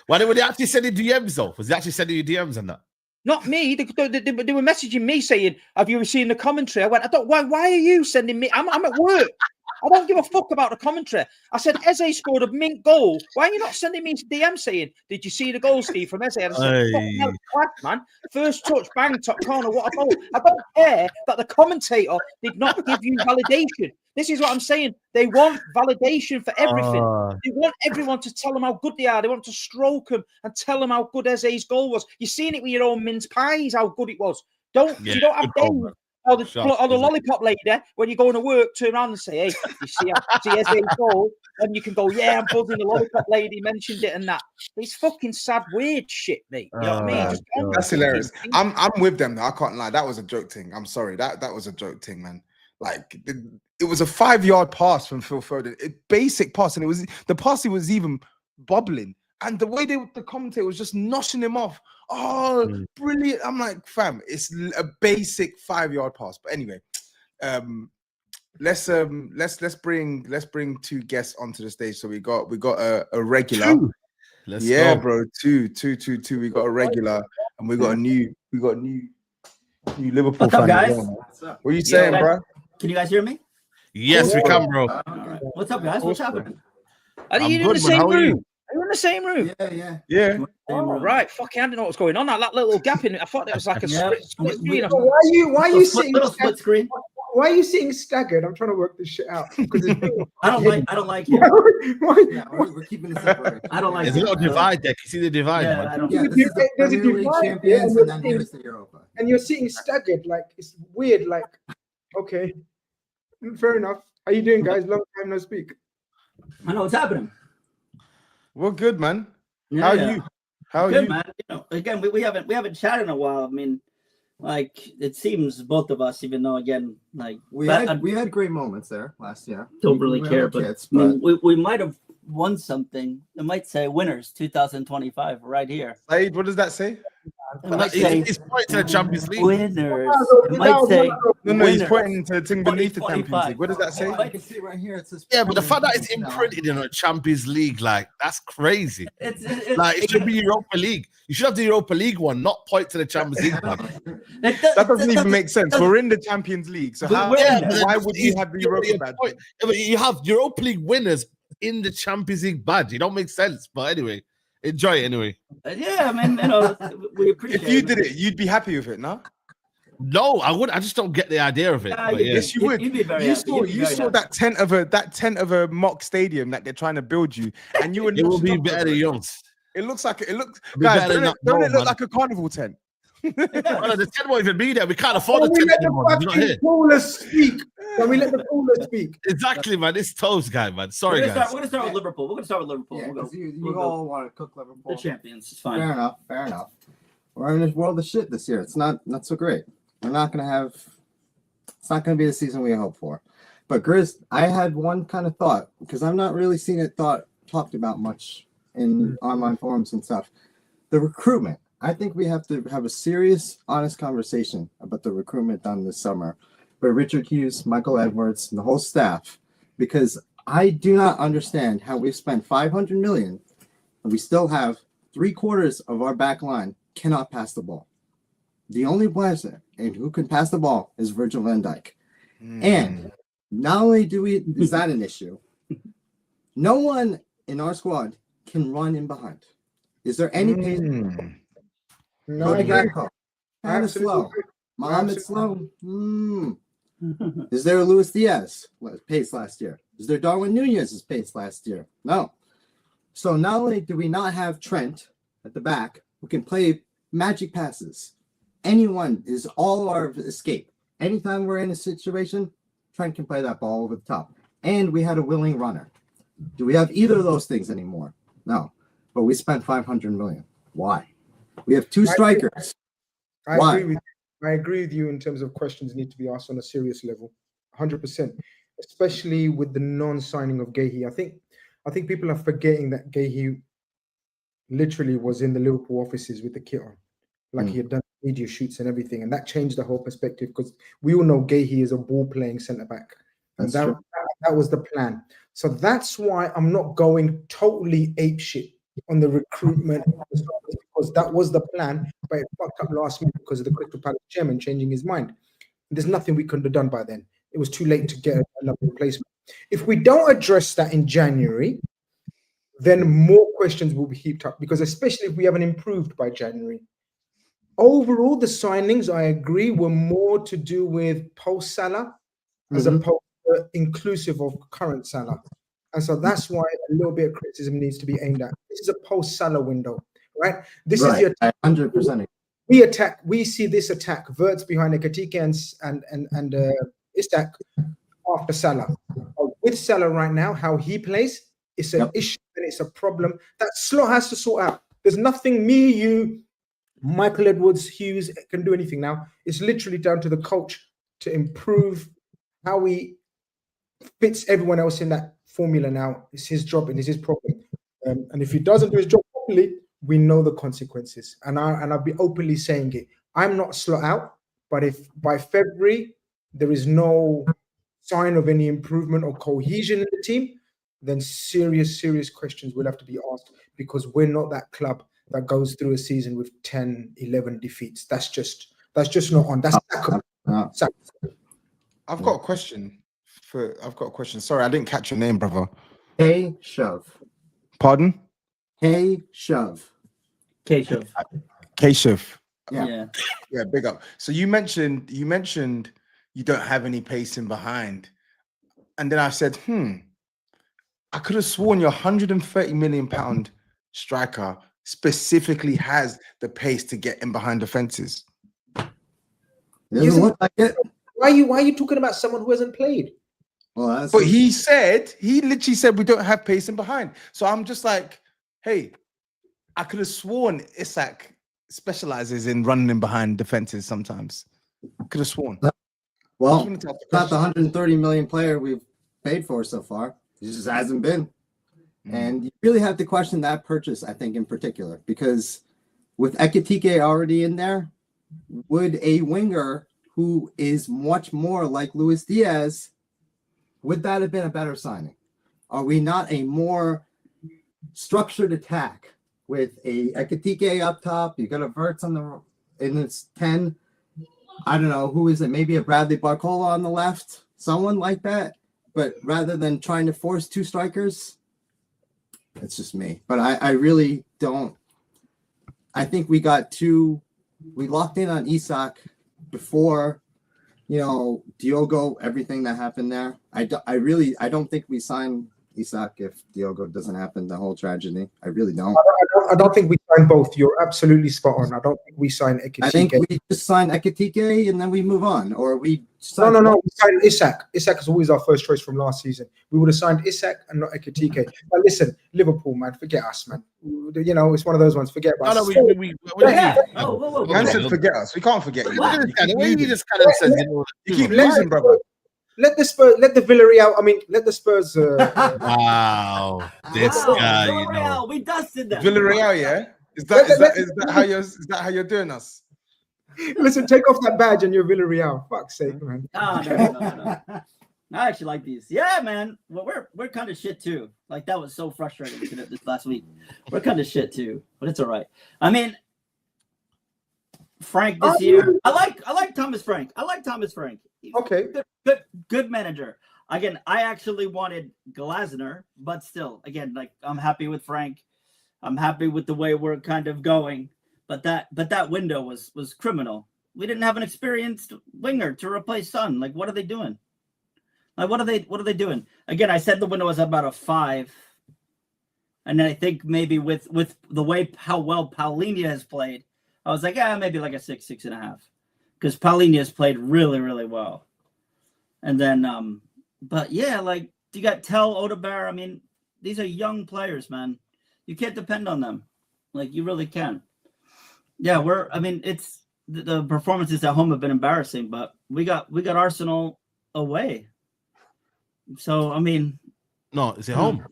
Were they actually sending DMs though? Was they actually sending you DMs and that? Not me. They were messaging me saying, "Have you seen the commentary?" I went, "I don't. Why are you sending me? I'm at work. I don't give a fuck about the commentary." I said, "Eze scored a mint goal. Why are you not sending me DM saying, did you see the goal, Steve, from Eze?" And I said, "Fuck hell, class, man. First touch, bang, top corner. What a goal." I don't care that the commentator did not give you validation. This is what I'm saying. They want validation for everything. They want everyone to tell them how good they are. They want to stroke them and tell them how good Eze's goal was. You're seeing it with your own mince pies, how good it was. You don't have them. Or the lollipop lady, when you're going to work, turn around and say, "Hey, you see Eze's goal?" And you can go, "Yeah, I'm buzzing. The lollipop lady mentioned it and that." It's fucking sad, weird shit, mate. You know what I mean? That's hilarious. I'm with them. Though. I can't lie. That was a joke thing. I'm sorry. That was a joke thing, man. Like it was a 5-yard pass from Phil Foden, a basic pass, and it was the pass. It was even bubbling, and the way the commentator was just noshing him off. Oh, brilliant! I'm like, fam, it's a basic 5-yard pass. But anyway, let's bring 2 guests onto the stage. So we got a regular. 2. Let's go. Bro, two. We got a regular, and we got a new Liverpool What's up, fan. guys? What are you saying, bro? Can you guys hear me? Yes, we can, bro. Right. What's up, guys? What's happening? Are you in the same room? Are you in the same room? Yeah. Oh, right. Fucking, I didn't know what was going on. That little gap in it. I thought it was like a split screen. Why are you sitting split screen? Why are you sitting staggered? I'm trying to work this shit out. I don't like it. We're keeping it separate. I don't like it. There's a little divide there. Can you see the divide? There's a divide. And you're sitting staggered. Like, it's weird. Like, okay. Fair enough. How you doing, guys? Long time no speak. I know what's happening. We're good, man. Yeah, How are yeah. you? How are Good, you? man. You know, again, we haven't chatted in a while. I mean, like it seems both of us, even though again, like We had great moments there last year. don't really We care, were but kids, I mean, we might have won something. It might say winners 2025 right here. Said, what does that say? It might say It's pointing to the Champions League. winners. It might say No, he's winners. pointing to the thing beneath the Champions 2025. League. What does that say? I can see right here. It says Yeah, but the fact that Premier it's League now. imprinted in a Champions League, like that's crazy. It's Like it should be Europa League. You should have the Europa League one, not point to the Champions League one. That doesn't even make sense. We're in the Champions League, so how? Yeah, but Why then would you have the Europa badge? Yeah, but you have Europa League winners in the Champions League badge. It don't make sense. But anyway, enjoy it anyway. yeah, I mean, you know, we appreciate. If you did it, you'd be happy with it, no? No, I would. I just don't get the idea of it. Yeah, But you- yeah. Yes, you would. You'd be very You happy. saw, You'd be you very saw happy. that tent of a mock stadium that they're trying to build you, and you were. It will be looking up better over than it. yours. It looks like it looks. It'll be Guys, better than that. don't No, it look man. like a carnival tent? Well, the tent won't even be there. We can't afford Can the we tent let the anymore. You're not fucking here. caller speak? Can we let the caller speak? Exactly, man. It's toast guy, man. Sorry, We're guys. gonna start with Liverpool. We're gonna start with Liverpool. Yeah, We'll go. 'cause you We'll go. all want to cook The Liverpool. champions. It's fine. Fair enough. Fair enough. We're in a world of shit this year. It's not so great. We're not gonna have. It's not gonna be the season we hope for. But Grizz, I had one kind of thought because I'm not really seeing it talked about much in online forums and stuff. The recruitment. I think we have to have a serious, honest conversation about the recruitment done this summer by Richard Hughes, Michael Edwards, and the whole staff, because I do not understand how we've spent $500 million and we still have 3/4 of our back line cannot pass the ball. The only player and who can pass the ball is Virgil van Dijk. And not only is that an issue, no one in our squad can run in behind. Is there any pace? No, I Cody agree. Gakpo, kind of Absolutely slow. agree. Mohamed Absolutely. Slow. Is there a Luis Diaz pace last year? Is there Darwin Nunez's pace last year? No. So not only do we not have Trent at the back who can play magic passes, anyone is all our escape. Anytime we're in a situation, Trent can play that ball over the top. And we had a willing runner. Do we have either of those things anymore? No. But we spent $500 million. Why? We have two strikers. I Why? agree with you in terms of questions need to be asked on a serious level, 100%. Especially with the non-signing of Gahey. I think people are forgetting that Gahey literally was in the Liverpool offices with the kit on, like he had done media shoots and everything, and that changed the whole perspective because we all know Gahey is a ball-playing centre back, and that was the plan. So that's why I'm not going totally apeshit on the recruitment because that was the plan, but it fucked up last minute because of the Crystal Palace chairman changing his mind. There's nothing we could have done by then. It was too late to get another replacement. If we don't address that in January, then more questions will be heaped up because especially if we haven't improved by January. Overall, the signings, I agree, were more to do with post-Salah as opposed to inclusive of current Salah. And so that's why a little bit of criticism needs to be aimed at. This is a post-Salah window, right? This is the attack. 100%. We see this attack, Verts behind Ekatike and Isaac after Salah. With Salah right now, how he plays, it's an issue and it's a problem that Slot has to sort out. There's nothing me, you, Michael Edwards, Hughes can do anything now. It's literally down to the coach to improve how he fits everyone else in that formula now. It's his job and it's his problem. And if he doesn't do his job properly, we know the consequences. And I'll be openly saying it. I'm not Slot out, but if by February there is no sign of any improvement or cohesion in the team, then serious questions will have to be asked because we're not that club that goes through a season with 10, 11 defeats. That's just not on. That's Saka. I've got a question. Sorry, I didn't catch your name, brother. Hey, Shove. Pardon? Hey, Shove. Keshav. Keshav. Yeah. Yeah, big up. So you mentioned you don't have any pacing behind. And then I said, I could have sworn your £130 million striker specifically has the pace to get in behind defenses. Doesn't look like it. Why are you talking about someone who hasn't played? Well, But he literally said we don't have pacing behind. So I'm just like, Hey, I could have sworn Isak specializes in running in behind defenses sometimes. Could have sworn. Well, not the 130 million player we've paid for so far. He just hasn't been. And you really have to question that purchase, I think, in particular, because with Ekitike already in there, would a winger who is much more like Luis Diaz, would that have been a better signing? Are we not a more structured attack with a Ekitike up top? You got a Verts in its 10. I don't know, who is it? Maybe a Bradley Barcola on the left, someone like that. But rather than trying to force two strikers, it's just me. But I really don't. I think we locked in on Isak before, Diogo, everything that happened there. I don't think we sign Isak if Diogo doesn't happen, the whole tragedy. I really don't. I don't think we sign both. You're absolutely spot on. I don't think we sign Ekitike. I think we just sign Ekitike and then we move on. Or we No. We signed Isak. Isak is always our first choice from last season. We would have signed Isak and not Ekitike. But listen, Liverpool, man, forget us, man. It's one of those ones. Forget about us. Man said forget us. We can't forget you. You just kind of said, you keep losing, brother. Let the Spurs, let the Villarreal. Let the Spurs. Wow, this guy, Villarreal, we dusted them. Villarreal, yeah. Is that how you're doing us? Listen, take off that badge and you're Villarreal. Fuck's sake, man. No. I actually like these. Yeah, man. Well, we're kind of shit too. Like that was so frustrating this last week. We're kind of shit too, but it's all right. I mean, Frank this year. I like Thomas Frank. Okay. Good manager. Again, I actually wanted Glasner, but still, again, like I'm happy with Frank. I'm happy with the way we're kind of going. But that window was criminal. We didn't have an experienced winger to replace Son. Like, what are they doing? Like, what are they doing? Again, I said the window was about a 5. And then I think maybe with the way how well Paulinho has played, I was like, maybe like a 6, 6.5. Because Paulinho has played really, really well. And then, but yeah, like, you got Tell, Odegaard. I mean, these are young players, man. You can't depend on them. Like, you really can't. Yeah, it's the performances at home have been embarrassing, but we got Arsenal away. So, I mean. No, is it home?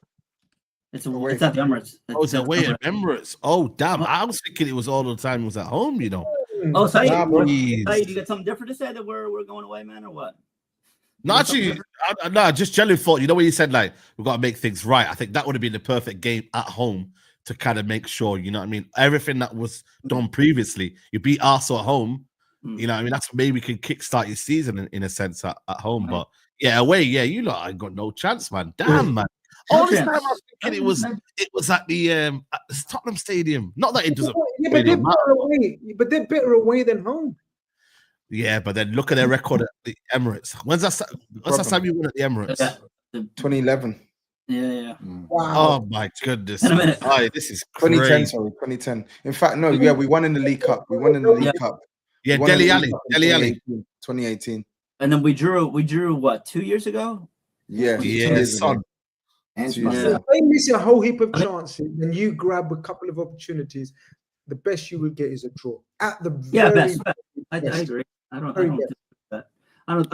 It's at the Emirates. It's away at Emirates. Oh, damn. I was thinking it was all the time it was at home, Oh, Saeed, you got something different to say that we're going away, man, or what? No, actually, just generally thought, when you said, like, we've got to make things right, I think that would have been the perfect game at home to kind of make sure, everything that was done previously, you beat Arsenal at home, that's maybe we can kickstart your season in a sense at home. Right. But yeah, away, I got no chance, man. Damn, man. All this time I was thinking it was at the Tottenham Stadium. Not that it doesn't. But they're better away than home. Yeah, but then look at their record at the Emirates. When's that time you won at the Emirates? 2011. Yeah. Wow. Oh my goodness. This is 2010, crazy. sorry, 2010. In fact, no, we won in the League Cup. Yeah, Dele Alli. 2018. And then we drew what, 2 years ago? Yeah. So they miss a whole heap of chances, and you grab a couple of opportunities. The best you would get is a draw. At the best. I agree. I don't do that. I was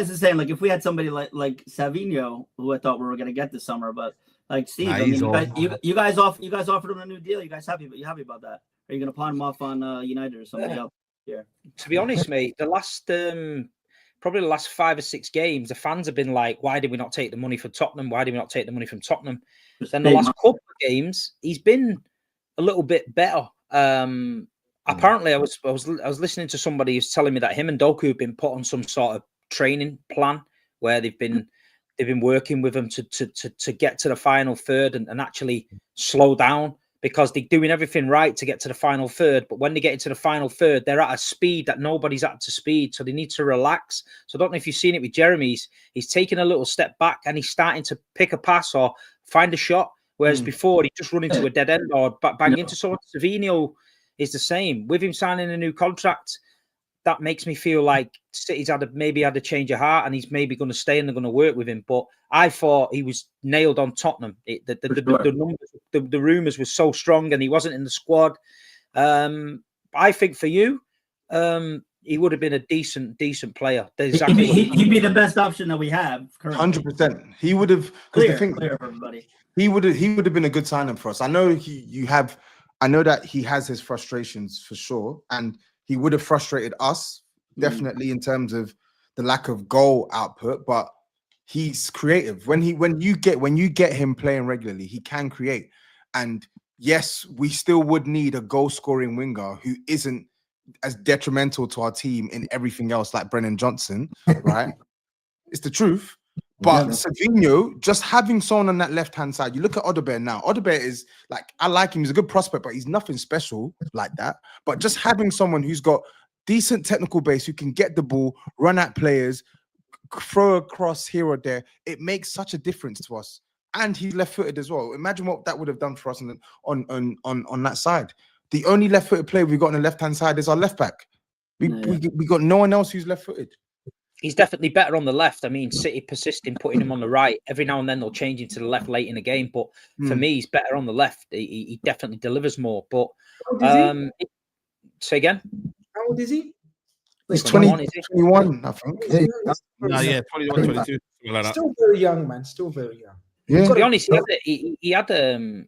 just saying, like, if we had somebody like Savinho, who I thought we were going to get this summer, but like Steve, you guys offered him a new deal. You guys happy about that? Are you going to pawn him off on United or something else? Yeah. To be honest, mate, the last probably the last 5 or 6 games, the fans have been like, "Why did we not take the money from Tottenham? Why did we not take the money from Tottenham?" Then the last couple of games, he's been a little bit better. Apparently, I was listening to somebody who's telling me that him and Doku have been put on some sort of training plan where they've been working with him to get to the final third and actually slow down, because they're doing everything right to get to the final third. But when they get into the final third, they're at a speed that nobody's at to speed. So they need to relax. So I don't know if you've seen it with Jeremy. He's taking a little step back and he's starting to pick a pass or find a shot. Whereas before, he'd just run into a dead end or bang into someone. Savinho is the same. With him signing a new contract, that makes me feel like City's maybe had a change of heart, and he's maybe going to stay and they're going to work with him. But I thought he was nailed on Tottenham. The numbers, the rumours were so strong, and he wasn't in the squad. I think for you, he would have been a decent player. Exactly he'd be the best option that we have currently. 100%. He would have. Clear for everybody. He would have been a good signing for us. I know I know that he has his frustrations for sure, and he would have frustrated us definitely in terms of the lack of goal output. But he's creative. When you get him playing regularly, he can create. And yes, we still would need a goal scoring winger who isn't as detrimental to our team in everything else like Brennan Johnson, right? It's the truth. But Savinho, just having someone on that left-hand side, you look at Odegaard now. Odegaard is like, I like him. He's a good prospect, but he's nothing special like that. But just having someone who's got decent technical base, who can get the ball, run at players, throw across here or there, it makes such a difference to us. And he's left-footed as well. Imagine what that would have done for us on that side. The only left-footed player we've got on the left-hand side is our left-back. We got no one else who's left-footed. He's definitely better on the left. I mean, City persist in putting him on the right. Every now and then they'll change him to the left late in the game. But for me, he's better on the left. He definitely delivers more. But say again? How old is he? He's 21, I think. Yeah, 21, 22. Like Still very young, man. Still very young. Yeah. To be honest,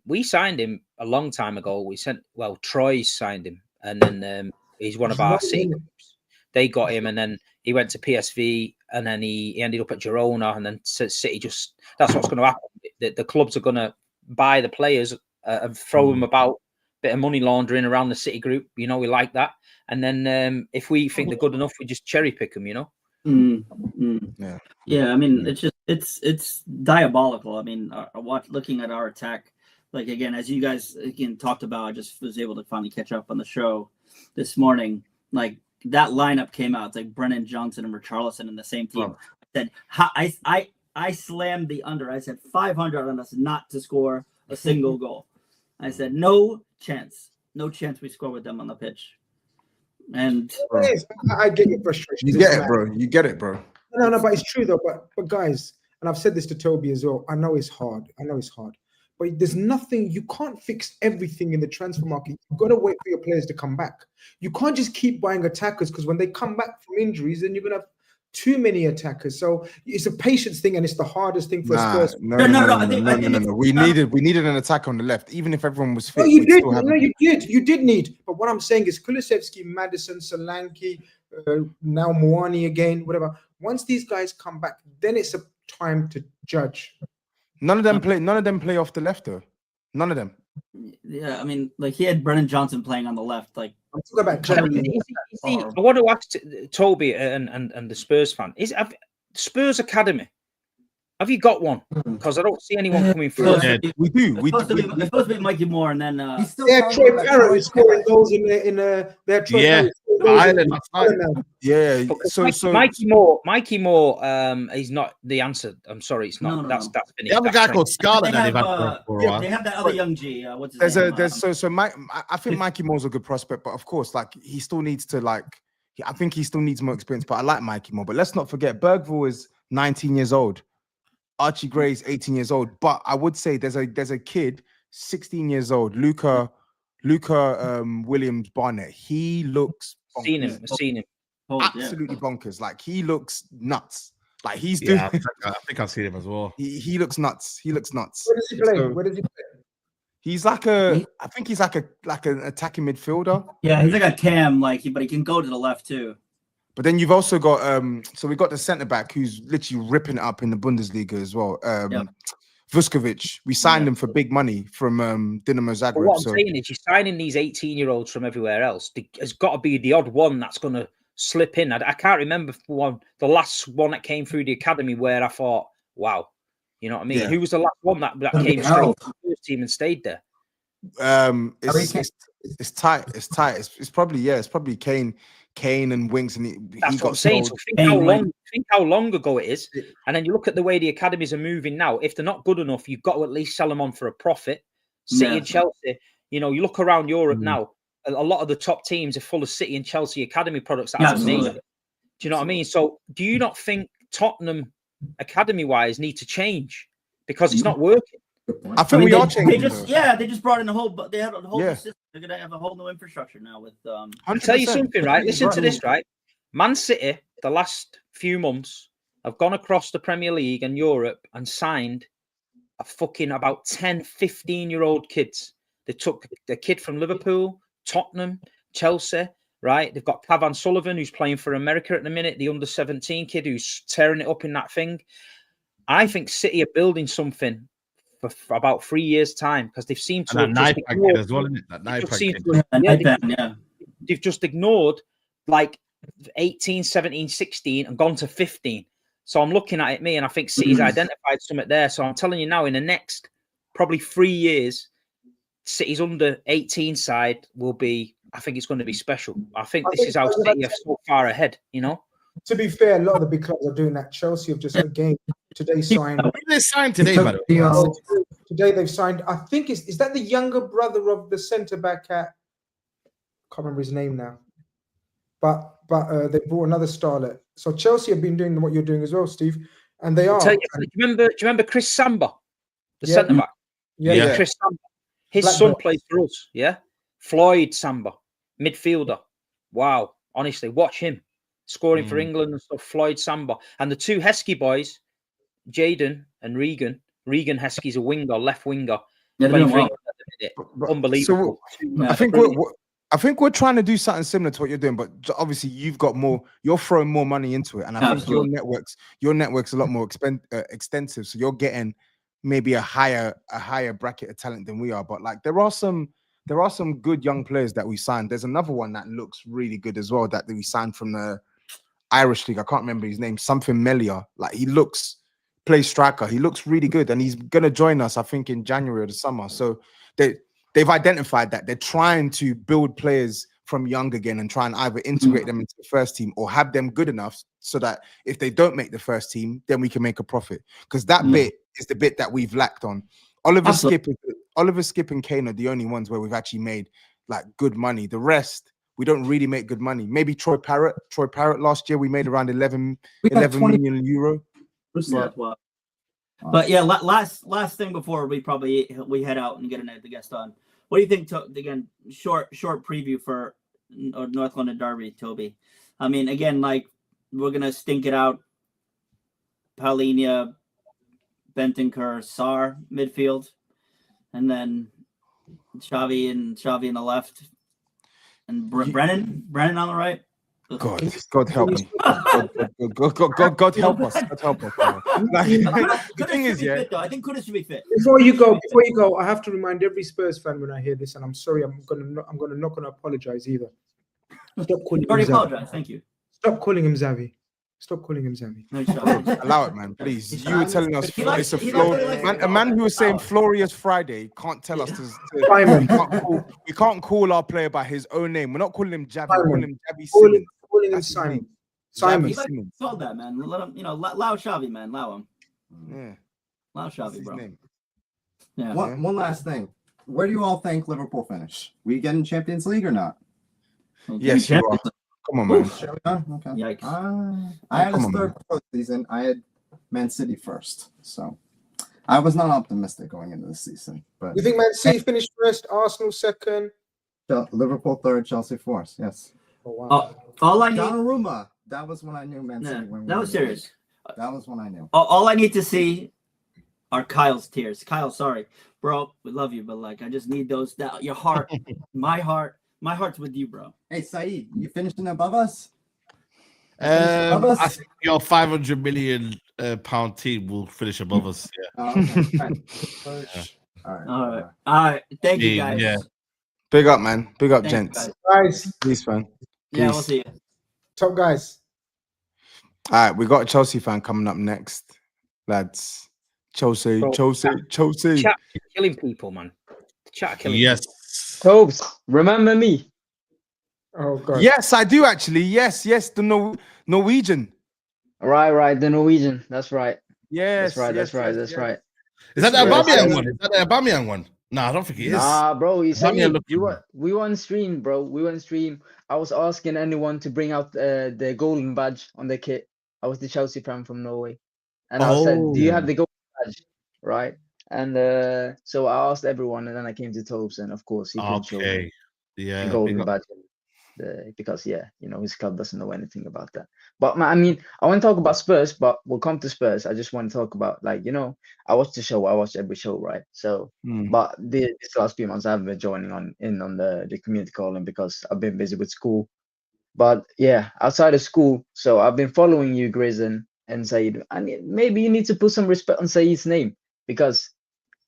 we signed him a long time ago. Troy signed him, and then he's one of our City groups. They got him, and then he went to PSV, and then he ended up at Girona, and then City that's what's going to happen. The clubs are going to buy the players and throw them about, bit of money laundering around the City group. You know, we like that. And then if we think they're good enough, we just cherry pick them, you know? Yeah. I mean, it's diabolical. I mean, looking at our attack, like, again, as you guys talked about, I just was able to finally catch up on the show this morning. Like, that lineup came out. It's like Brennan Johnson and Richarlison in the same team. I said, I slammed the under. I said 500 on us not to score a single goal. I said, no chance we score with them on the pitch. And I get your frustration. You get it, bro. You get it, bro. No, but it's true though. But guys, and I've said this to Toby as well. I know it's hard. But there's nothing, you can't fix everything in the transfer market. You've got to wait for your players to come back. You can't just keep buying attackers, because when they come back from injuries, then you're going to have too many attackers. So it's a patience thing, and it's the hardest thing for Spurs. No. We needed an attack on the left, even if everyone was fit. No, you did. You did need. But what I'm saying is Kulusevski, Maddison, Solanke, now Moani again, whatever. Once these guys come back, then it's a time to judge. None of them play off the left though. None of them. Yeah, I mean, like, he had Brennan Johnson playing on the left. Like, I'm talking about generally. I want to ask Toby and the Spurs fan: Spurs Academy? Have you got one? Because I don't see anyone coming through. We do. It's supposed to be Mikey Moore, and then Troy Parrott is scoring goals in their Troy Ireland. Yeah. So Mikey Moore, he's not the answer. I'm sorry, it's not. No. That's finished. They have a guy called Scarlett they that have, they've had they have that other young G. What's his name? I think Mikey Moore's a good prospect, but of course, like, he still needs to, like, I think he still needs more experience. But I like Mikey Moore. But let's not forget, Bergvall is 19 years old. Archie Gray's 18 years old. But I would say there's a kid, 16 years old, Luca Williams Barnett. He looks bonkers. Seen him. Absolutely bonkers. Like, he looks nuts. Like, he's doing. I think I've seen him as well. He looks nuts. Where does he play? Where does he play? He's like an attacking midfielder. Yeah, he's like a cam, but he can go to the left too. But then you've also got so we got the centre back who's literally ripping it up in the Bundesliga as well. Vuskovic. We signed him for big money from Dinamo Zagreb. But what I'm saying is, you're signing these 18-year-olds from everywhere else. There's got to be the odd one that's going to slip in. I can't remember the last one that came through the academy where I thought, wow, you know what I mean? Yeah. Who was the last one that came straight to the first team and stayed there? It's tight. It's probably Kane and Winks, and that's what I'm saying. So think how long ago it is, and then you look at the way the academies are moving now. If they're not good enough, you've got to at least sell them on for a profit. City and Chelsea, you know, you look around Europe now. a lot of the top teams are full of City and Chelsea academy products that haven't made it. Do you know what I mean? So do you not think Tottenham academy-wise need to change because it's not working? I think we are changing. They just brought in a whole. They had a whole new system. They're gonna have a whole new infrastructure now with. I'll tell you something, right? Listen to this, right? Man City, the last few months, have gone across the Premier League and Europe and signed a fucking about 10, 15-year-old kids. They took the kid from Liverpool, Tottenham, Chelsea, right? They've got Cavan Sullivan, who's playing for America at the minute, the under-17 kid who's tearing it up in that thing. I think City are building something for about 3 years' time because they've seemed to have just ignored, as well, isn't it? They've just ignored like 18, 17, 16 and gone to 15. So I'm looking at it, and I think City's identified something there. So I'm telling you now, in the next probably 3 years, City's under 18 side will be, I think it's going to be special. I think this is how City are so far ahead, you know? To be fair, a lot of the big clubs are doing that. Chelsea have just again today signed. When did they sign today, by the way? Today they've signed. I think is that the younger brother of the centre back at? Can't remember his name now. But they brought another starlet. So Chelsea have been doing what you're doing as well, Steve, and they are. Do you remember Chris Samba, the centre back? Yeah. Chris Samba. His son plays for us. Yeah, Floyd Samba, midfielder. Wow, honestly, watch him. Scoring for England and stuff, Floyd Samba. And the two Heskey boys, Jaden and Regan. Regan Heskey's a winger, left winger. Unbelievable. So I think we're trying to do something similar to what you're doing, but obviously you've got more, you're throwing more money into it. And I think your network's a lot more extensive. So you're getting maybe a higher bracket of talent than we are. But like there are some good young players that we signed. There's another one that looks really good as well that we signed from the Irish League. I can't remember his name, something Melia. Like plays striker. He looks really good, and he's gonna join us, I think, in January or the summer. So they've identified that they're trying to build players from young again and try and either integrate them into the first team or have them good enough so that if they don't make the first team, then we can make a profit. Because that bit is the bit that we've lacked on. Oliver Skip and Kane are the only ones where we've actually made like good money. The rest, we don't really make good money. Maybe Troy Parrott last year we made around 11 million euro. But yeah, last thing before we head out and get the guest on. What do you think? Again, short preview for North London Derby, Toby. I mean, again, like we're gonna stink it out. Paulinia, Bentancur, Sarr midfield, and then Xavi in the left, and Brennan on the right. God help me. God help us. God help us. Like, the thing is, I think Kudus should be fit. Before you go, I have to remind every Spurs fan when I hear this, and I'm sorry, I'm not gonna apologize either. Stop calling him apologize. Thank you. Stop calling him Xavi. Stop calling him Xavi. No, allow it, man. Please. You were telling us it's a man who was saying Florius Friday can't tell us we can't call our player by his own name. We're not calling him Javi. We're calling him Javi Simmons. Calling him Simon. Simon. Call that, man. Let him, allow Xavi, man. Allow him. Yeah. Allow Xavi, bro. Yeah. One last thing. Where do you all think Liverpool finish? We get in Champions League or not? Yes, you are. Come on, man. Okay. Yikes. I had a third season. I had Man City first. So I was not optimistic going into the season. But you think Man City finished first, Arsenal second? Liverpool third, Chelsea fourth. Yes. Oh, wow. All I need. Donnarumma. That was when I knew Man City. That was serious. That was when I knew. All I need to see are Kyle's tears. Kyle, sorry, bro. We love you, but like I just need those. Your heart, my heart's with you, bro. Hey, Saeed, you finishing above us? I think your 500 million pound team will finish above us. Yeah. All right. Thank you, guys. Yeah. Big up, man. Big up, Thanks, gents. Guys. Peace, man. Yeah, we'll see you. Top guys. All right, we got a Chelsea fan coming up next, lads. Chelsea. Chat killing people, man. Chat killing. Yes. Tobes, remember me? Oh God. Yes, I do actually. Yes, the Norwegian. Right, the Norwegian. That's right. Yes, that's right. Is that the Aubameyang one? Is that the Aubameyang one? No, I don't think he is. Nah, bro, you Let me said look. we were on stream, bro. We were on stream. I was asking anyone to bring out the golden badge on the kit. I was the Chelsea fan from Norway, and I said, "Do you have Oh, the golden badge?" Right? And so I asked everyone, and then I came to Tobes, and of course he couldn't show me okay. the Yeah, big golden up. badge. Because yeah, you know, his club doesn't know anything about that. But I mean, I want to talk about Spurs, but we'll come to Spurs. I just want to talk about, like, you know, I watch the show, I watch every show, right? So, Mm. but this last few months I haven't been joining on the community calling because I've been busy with school. But yeah, outside of school, so I've been following you, Grizzin and Saeed. I mean, maybe you need to put some respect on Saeed's name because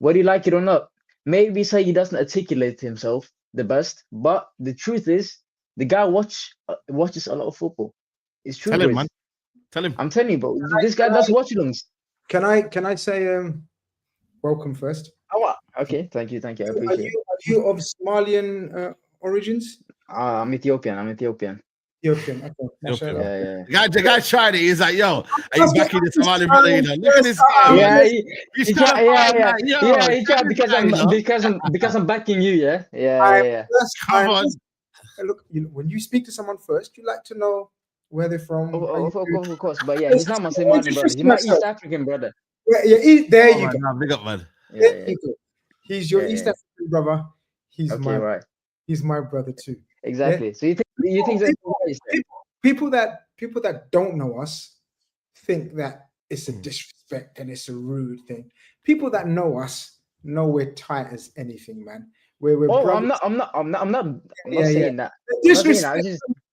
whether you like it or not, maybe Saeed doesn't articulate himself the best, but the truth is, the guy watches a lot of football. It's true, Tell him, Grizz. man. Tell him. I'm telling you, bro. This guy does watch-alongs. Can I say welcome first? Oh, okay, thank you. I appreciate it. Are you of Somalian origins? I'm Ethiopian. Ethiopian. Okay. Yeah. The guy tried it. He's like, yo, are you back in the Somali brother? You know, look at this guy. Yeah, man. he tried. Yeah, he tried because I'm backing you. Yeah. Come on. Look, when you speak to someone first, you like to know where they're from. Of course, but yeah, he's not my Somali brother. He's my East African brother. Yeah, there you go. Nah, big up, man. There you go. He's your East African brother. He's right. He's my brother too. Exactly. Yeah? So you think that people that don't know us think that it's a disrespect and it's a rude thing. People that know us know we're tight as anything, man. We're brothers. I'm not saying that. Disrespect.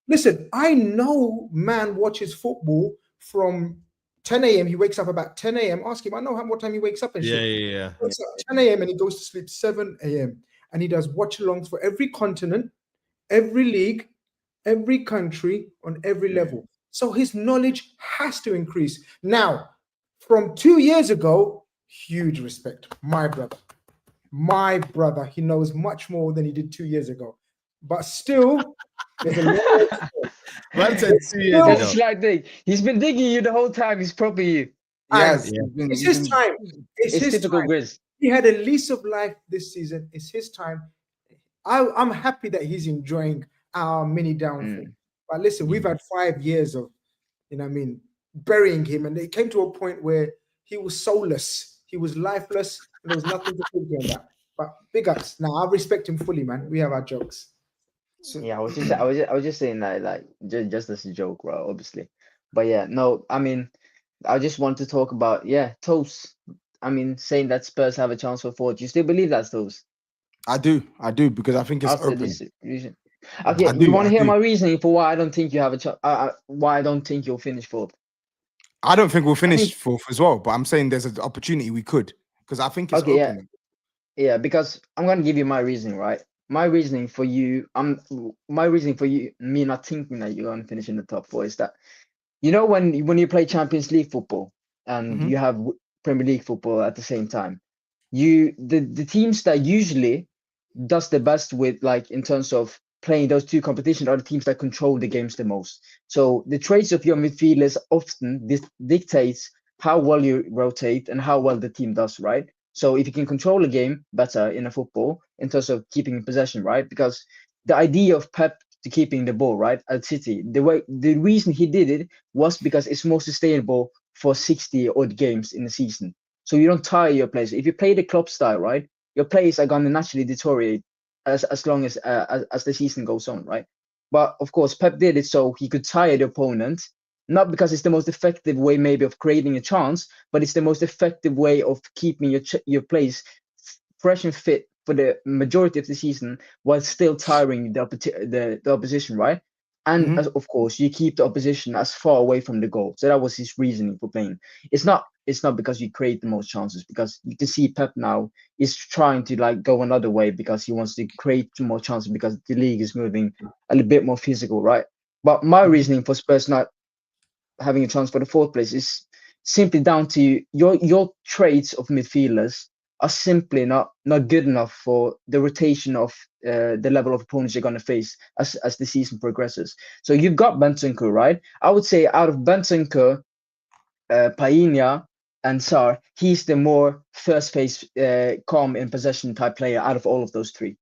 Listen, I know man watches football from 10 a.m. He wakes up about 10 a.m. Ask him, I know what time he wakes up and shit. Yeah. He wakes up 10 a.m. and he goes to sleep 7 a.m. and he does watch-alongs for every continent, every league, every country, on every level. So his knowledge has to increase. Now, from 2 years ago, huge respect. My brother, he knows much more than he did 2 years ago. But still, there's a lot Man said 2 years ago. He's been digging you the whole time. He's probably you. Yes, it's his time. It's his typical time. Grizz. He had a lease of life this season. It's his time. I'm happy that he's enjoying our mini downfall. But listen, we've had 5 years of, burying him, and it came to a point where he was soulless, he was lifeless, and there was nothing to talk to him about. But big ups. Now I respect him fully, man. We have our jokes. So, yeah, I was just saying that, like, just as a joke, bro, obviously. But yeah, no, I just want to talk about, Toast. Saying that Spurs have a chance for fourth. You still believe that, Toast? I do, because I think it's open. Okay, you want to hear my reasoning for why I don't think you have a chance? Why I don't think you'll finish fourth? I don't think we'll finish fourth as well, but I'm saying there's an opportunity we could, because I think it's open. Yeah, because I'm gonna give you my reasoning, right? My reasoning for you, me not thinking that you're gonna finish in the top four is that, when you play Champions League football and you have Premier League football at the same time, the teams that usually does the best with, like, in terms of playing those two competitions are the teams that control the games the most. So the traits of your midfielders often dictates how well you rotate and how well the team does, right? So if you can control a game better in a football in terms of keeping possession, right? Because the idea of Pep to keeping the ball, right, at City, the reason he did it was because it's more sustainable for 60 odd games in a season. So you don't tire your players. If you play the club style, right, your players are going to naturally deteriorate as long as the season goes on, right? But of course, Pep did it so he could tire the opponent, not because it's the most effective way maybe of creating a chance, but it's the most effective way of keeping your players fresh and fit for the majority of the season while still tiring the opposition, right? And of course, you keep the opposition as far away from the goal. So that was his reasoning for playing. It's not because you create the most chances, because you can see Pep now is trying to, like, go another way because he wants to create more chances because the league is moving a little bit more physical, right? But my reasoning for Spurs not having a chance for the fourth place is simply down to your traits of midfielders are simply not good enough for the rotation of the level of opponents you're going to face as the season progresses. So you've got Bentancur, right? I would say out of Bentancur, Paina, and Sar, he's the more first phase, calm in possession type player out of all of those three.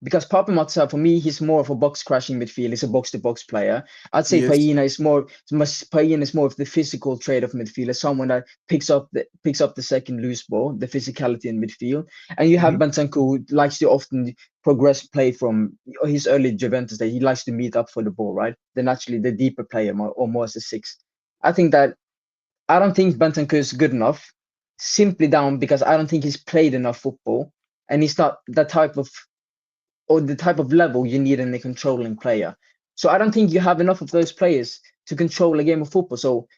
Because Papa Matza, for me, he's more of a box crashing midfield. He's a box to box player. I'd say Paina is more of the physical trait of midfielder, someone that picks up the second loose ball, the physicality in midfield. And you have Bentancur, who likes to often progress play from his early Juventus days. He likes to meet up for the ball, right? Then actually the deeper player, or more as a six. I don't think Bentancur is good enough, simply down because I don't think he's played enough football, and he's not the type of level you need in a controlling player. So I don't think you have enough of those players to control a game of football. So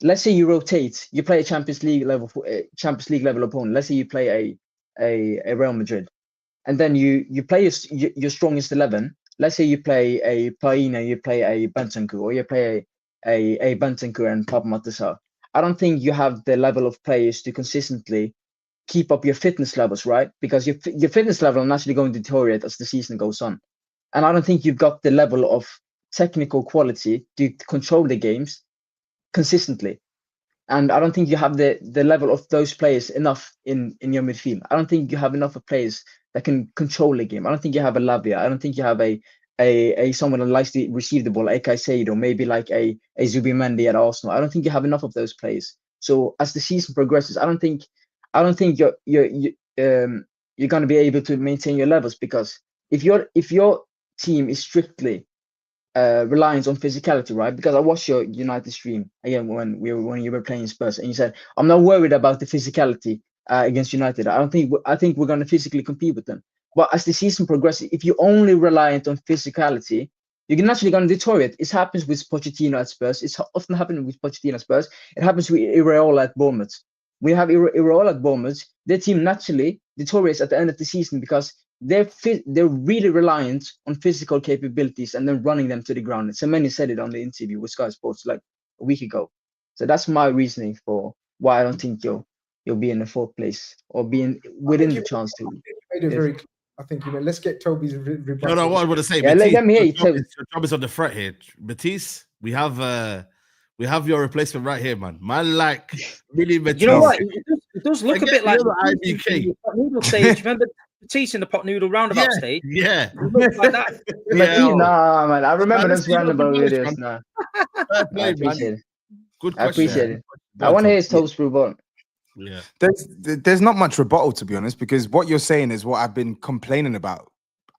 let's say you rotate, you play a Champions League level opponent. Let's say you play a Real Madrid, and then you play your strongest 11. Let's say you play a Paina, you play a Bentancur, or you play a Bentancur and Papa Matassa. I don't think you have the level of players to consistently keep up your fitness levels, right? Because your fitness level is naturally going to deteriorate as the season goes on. And I don't think you've got the level of technical quality to control the games consistently. And I don't think you have the level of those players enough in your midfield. I don't think you have enough of players that can control the game. I don't think you have a Lavia. I don't think you have a someone that likes to receive the ball, like Caicedo, maybe like a Zubimendi at Arsenal. I don't think you have enough of those players. So as the season progresses, I don't think you're going to be able to maintain your levels, because if your team is strictly reliant on physicality, right? Because I watched your United stream again when you were playing Spurs, and you said, I'm not worried about the physicality against United. I think we're going to physically compete with them. But as the season progresses, if you're only reliant on physicality, you're naturally going to deteriorate. It happens with Pochettino at Spurs. It's often happening with Pochettino at Spurs. It happens with Iraola at Bournemouth. We have Iraola at Bournemouth. Their team naturally deteriorates at the end of the season because they're really reliant on physical capabilities and then running them to the ground. And Semeni said it on the interview with Sky Sports like a week ago. So that's my reasoning for why I don't think you'll be in the fourth place or being within the chance to. Made it very clear. I think let's get Toby's rebuttal. No, what I want to say, yeah, Matisse, let me hear your job is on the front here. Matisse, we have your replacement right here, man. Man, like really, Matisse. You know what? It does look a bit like the IBK pot noodle stage. Remember Matisse in the pot noodle roundabout stage? Yeah, it looks like that. Nah, man, I remember those roundabout videos. Nah, I appreciate it. Good question. I appreciate it. I want to hear his toast rebuttal. Yeah, there's not much rebuttal, to be honest, because what you're saying is what I've been complaining about.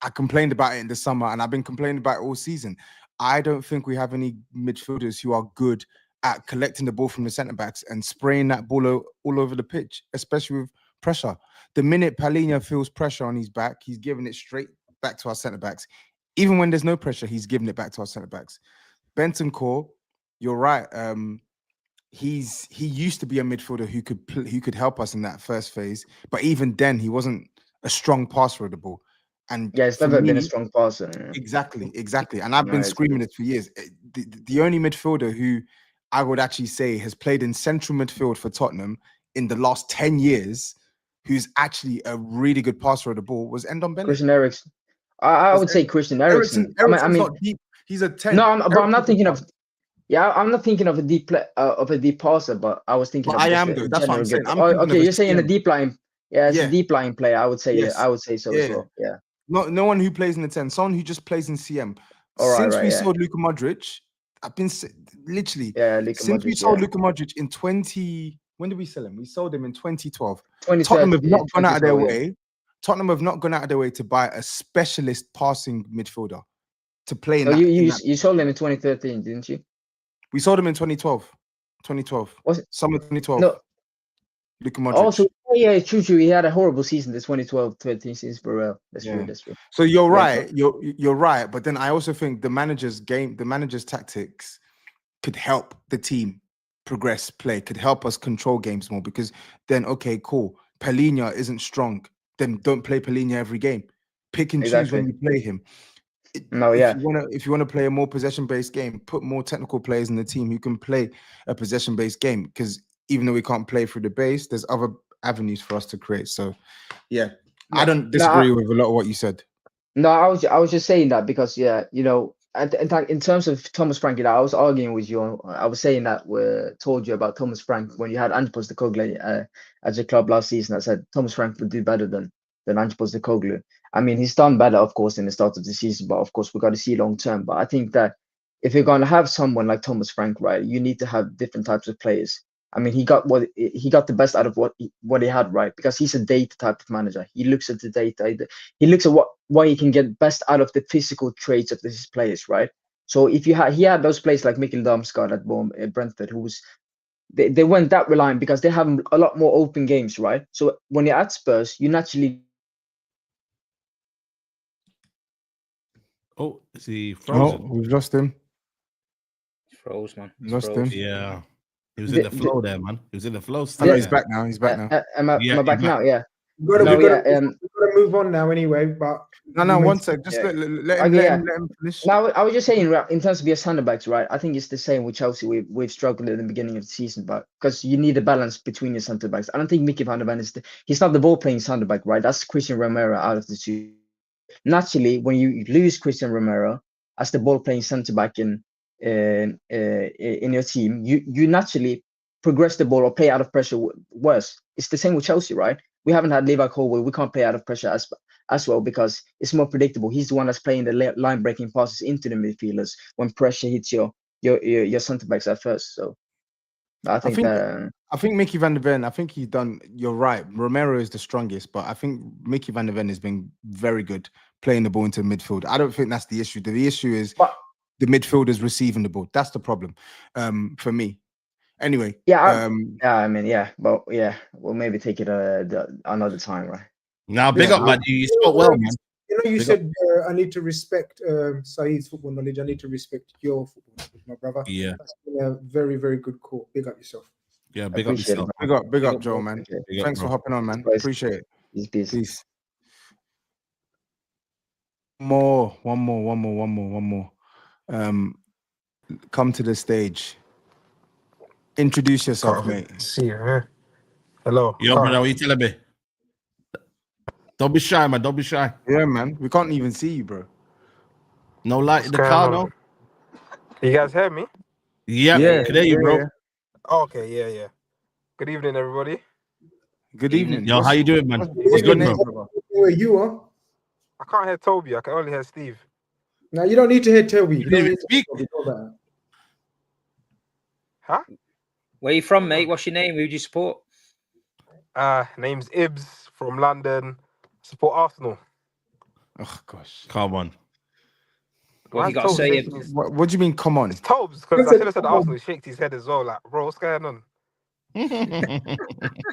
I complained about it in the summer, and I've been complaining about it all season. I don't think we have any midfielders who are good at collecting the ball from the centre backs and spraying that ball all over the pitch, especially with pressure. The minute Palhinha feels pressure on his back, he's giving it straight back to our centre backs. Even when there's no pressure, he's giving it back to our centre backs. Bentancur, you're right. He used to be a midfielder who could help us in that first phase, but even then he wasn't a strong passer of the ball. And yeah, it's never been a strong passer. Exactly. And I've been screaming it for years. The only midfielder who I would actually say has played in central midfield for Tottenham in the last 10 years, who's actually a really good passer of the ball, was Ndombele. Christian Eriksen. I would say Christian Eriksen. I mean, not deep. He's a 10. No, but I'm not thinking of. Yeah, I'm not thinking of a deep passer, but I was thinking. I am though. That's what I'm saying. Okay, you're saying a deep line. Yeah, it's a deep line player. I would say. Yes. I would say so as well. Yeah. No one who plays in the 10. Someone who just plays in CM. Since we sold Luka Modric, I've been literally. Yeah, since we sold Luka Modric in 20. When did we sell him? We sold him in 2012. Tottenham have not gone out of their way. Tottenham have not gone out of their way to buy a specialist passing midfielder to play in. You sold him in 2013, didn't you? We sold him in 2012. 2012. Was it? Summer 2012. No. Luka Modric. Also, yeah, true. He had a horrible season, the 2012-13 season for Real. That's true. So you're right. You're right. But then I also think the manager's tactics could help the team progress play, could help us control games more, because then, okay, cool. Palhinha isn't strong. Then don't play Palhinha every game. Pick and choose when you play him. If you want to play a more possession-based game, put more technical players in the team who can play a possession-based game, because even though we can't play through the base, there's other avenues for us to create. So, yeah, I don't disagree with a lot of what you said. No, I was just saying that because, in terms of Thomas Frank, I was arguing with you. I was saying that told you about Thomas Frank when you had Ange Postecoglou as a club last season. I said Thomas Frank would do better than Ange Postecoglou. I mean, he's done better, of course, in the start of the season, but of course, we got to see long term. But I think that if you're going to have someone like Thomas Frank, right, you need to have different types of players. I mean, he got the best out of what he had, right? Because he's a data type of manager. He looks at the data. He looks at what he can get best out of the physical traits of his players, right? So if he had those players like Mikkel Damsgaard at Brentford, who was they weren't that reliant because they have a lot more open games, right? So when you're at Spurs, you naturally. Oh, is he frozen? Oh, we've lost him. Froze, man. Lost him. Yeah. He was in the flow there, man. He was in the flow. Oh, no, he's back now. He's back now. Am I back now? Yeah. We've got to move on now anyway. But no, one sec. Just let him finish. Now, I was just saying, in terms of your centre backs, right? I think it's the same with Chelsea. We've struggled at the beginning of the season, but because you need a balance between your centre backs. I don't think Mickey van der Ven he's not the ball playing centre back, right? That's Christian Romero out of the two. Naturally, when you lose Christian Romero as the ball playing centre back in your team, you naturally progress the ball or play out of pressure worse. It's the same with Chelsea, right? We haven't had Levi Colwill. We can't play out of pressure as well because it's more predictable. He's the one that's playing the line breaking passes into the midfielders when pressure hits your centre backs at first. So I think Mickey van der Ven, I think he's done. You're right. Romero is the strongest, but I think Mickey van der Ven has been very good playing the ball into midfield. I don't think that's the issue. The issue is the midfielders receiving the ball. That's the problem for me. Anyway, we'll maybe take it another time, right? Now, big up, man. You spoke well, man. You know, you said I need to respect Saeed's football knowledge. I need to respect your football knowledge, my brother. Yeah, that's been a very, very good call. Big up yourself. Yeah, big up yourself. Big up, Joe, man. Thanks for hopping on, man. Appreciate it. Peace. One more. Come to the stage. Introduce yourself, mate. See you, huh? Hello. Yo, brother, what you telling me? Don't be shy, man. Don't be shy. Yeah, man. We can't even see you, bro. No light in the car, no? You guys hear me? Yep. Yeah. Can hear you, bro. Yeah. Okay, yeah. Good evening, everybody. Good evening. Yo, how you doing, man? What's good, bro? Where you are? I can't hear Toby. I can only hear Steve. No, you don't need to hear Toby. You don't need to speak. Huh? Where you from, mate? What's your name? Who do you support? Name's Ibs from London. Support Arsenal. Oh gosh. Come on. What you got to say? What do you mean, come on? It's Tobes, because I should have said Arsenal. He shaked his head as well. Like, bro, what's going on? What do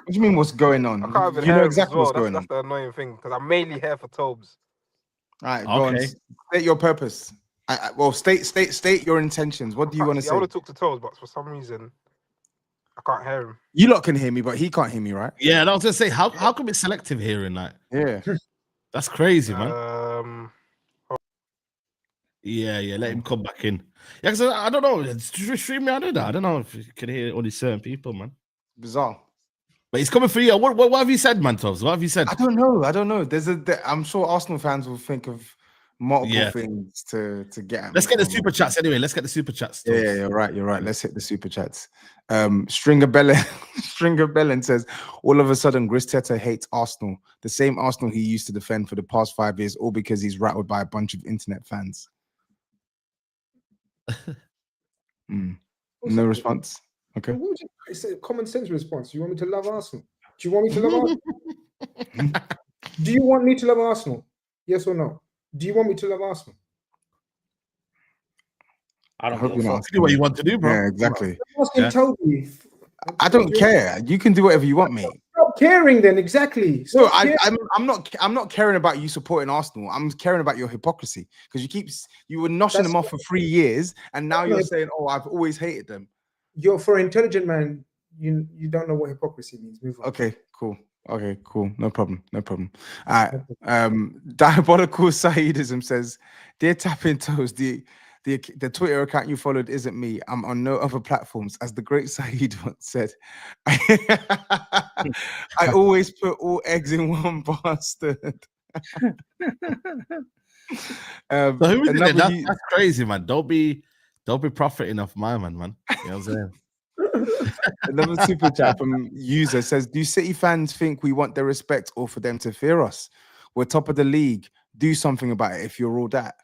you mean, what's going on? I can't even you hear know exactly what's going That's the annoying thing, because I'm mainly here for Tobes. All right, go on. State your purpose. State your intentions. What do you want to say? I want to talk to Tobes, but for some reason, I can't hear him. You lot can hear me, but he can't hear me, right? Yeah, and I was gonna say, how come it's selective hearing? Like, yeah, that's crazy, man. Yeah, let him come back in. Yeah, because I don't know. Stream me, I don't know if you can hear only certain people, man. Bizarre. But he's coming for you. What have you said, man, Tovs? What have you said? I don't know. I'm sure Arsenal fans will think of multiple things to get at. Let's get the super chats anyway. Let's get the super chats. Yeah, you're right. Let's hit the super chats. Stringer Bellin says, all of a sudden, Chris Teta hates Arsenal. The same Arsenal he used to defend for the past 5 years, all because he's rattled by a bunch of internet fans. No response. Okay. It's a common sense response. You want me to love Arsenal? Do you want me to love Arsenal? Do you want me to love Arsenal? Yes or no? Do you want me to love Arsenal? I don't hope you're not asking what you want to do, bro. Yeah, exactly. Toby. I don't care. You can do whatever you want, mate. Stop caring then, exactly. So I'm not caring about you supporting Arsenal. I'm caring about your hypocrisy because you were noshing them off for 3 years, and now you're saying, "Oh, I've always hated them." You're for an intelligent man. You don't know what hypocrisy means. Move on. Okay, cool. No problem. All right. Diabolical Saidism says, "Dear Tapping Toes, the Twitter account you followed isn't me. I'm on no other platforms. As the great Saeed once said, I always put all eggs in one bastard." So who is it then? another That's crazy, man. Don't be profiting off my man. You know what I'm saying? Another super chat from user says, do City fans think we want their respect or for them to fear us? We're top of the league. Do something about it if you're all that.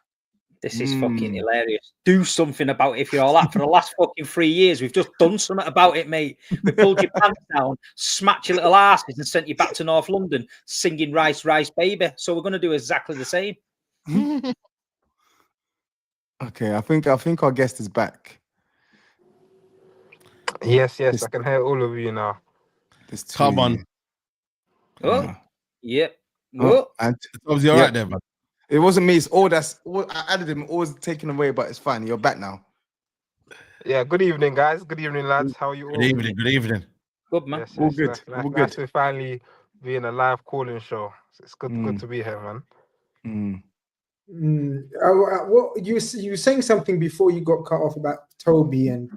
This is fucking hilarious. Do something about it if you're all that. For the last fucking 3 years, we've just done something about it, mate. We pulled your pants down, smacked your little asses and sent you back to North London singing Rice, Rice, Baby. So we're going to do exactly the same. Okay, I think our guest is back. Yes, I can hear all of you now. Come on. Oh, yep. Oh, and was he all right there, man? It wasn't me. It's all I added him. Always taken away, but it's fine. You're back now. Yeah. Good evening, guys. Good evening, lads. How are you all? Good evening. Good evening. Good, man. Yes, all good. Nice to finally be in a live calling show. It's good to be here, man. What you were saying something before you got cut off about Toby, and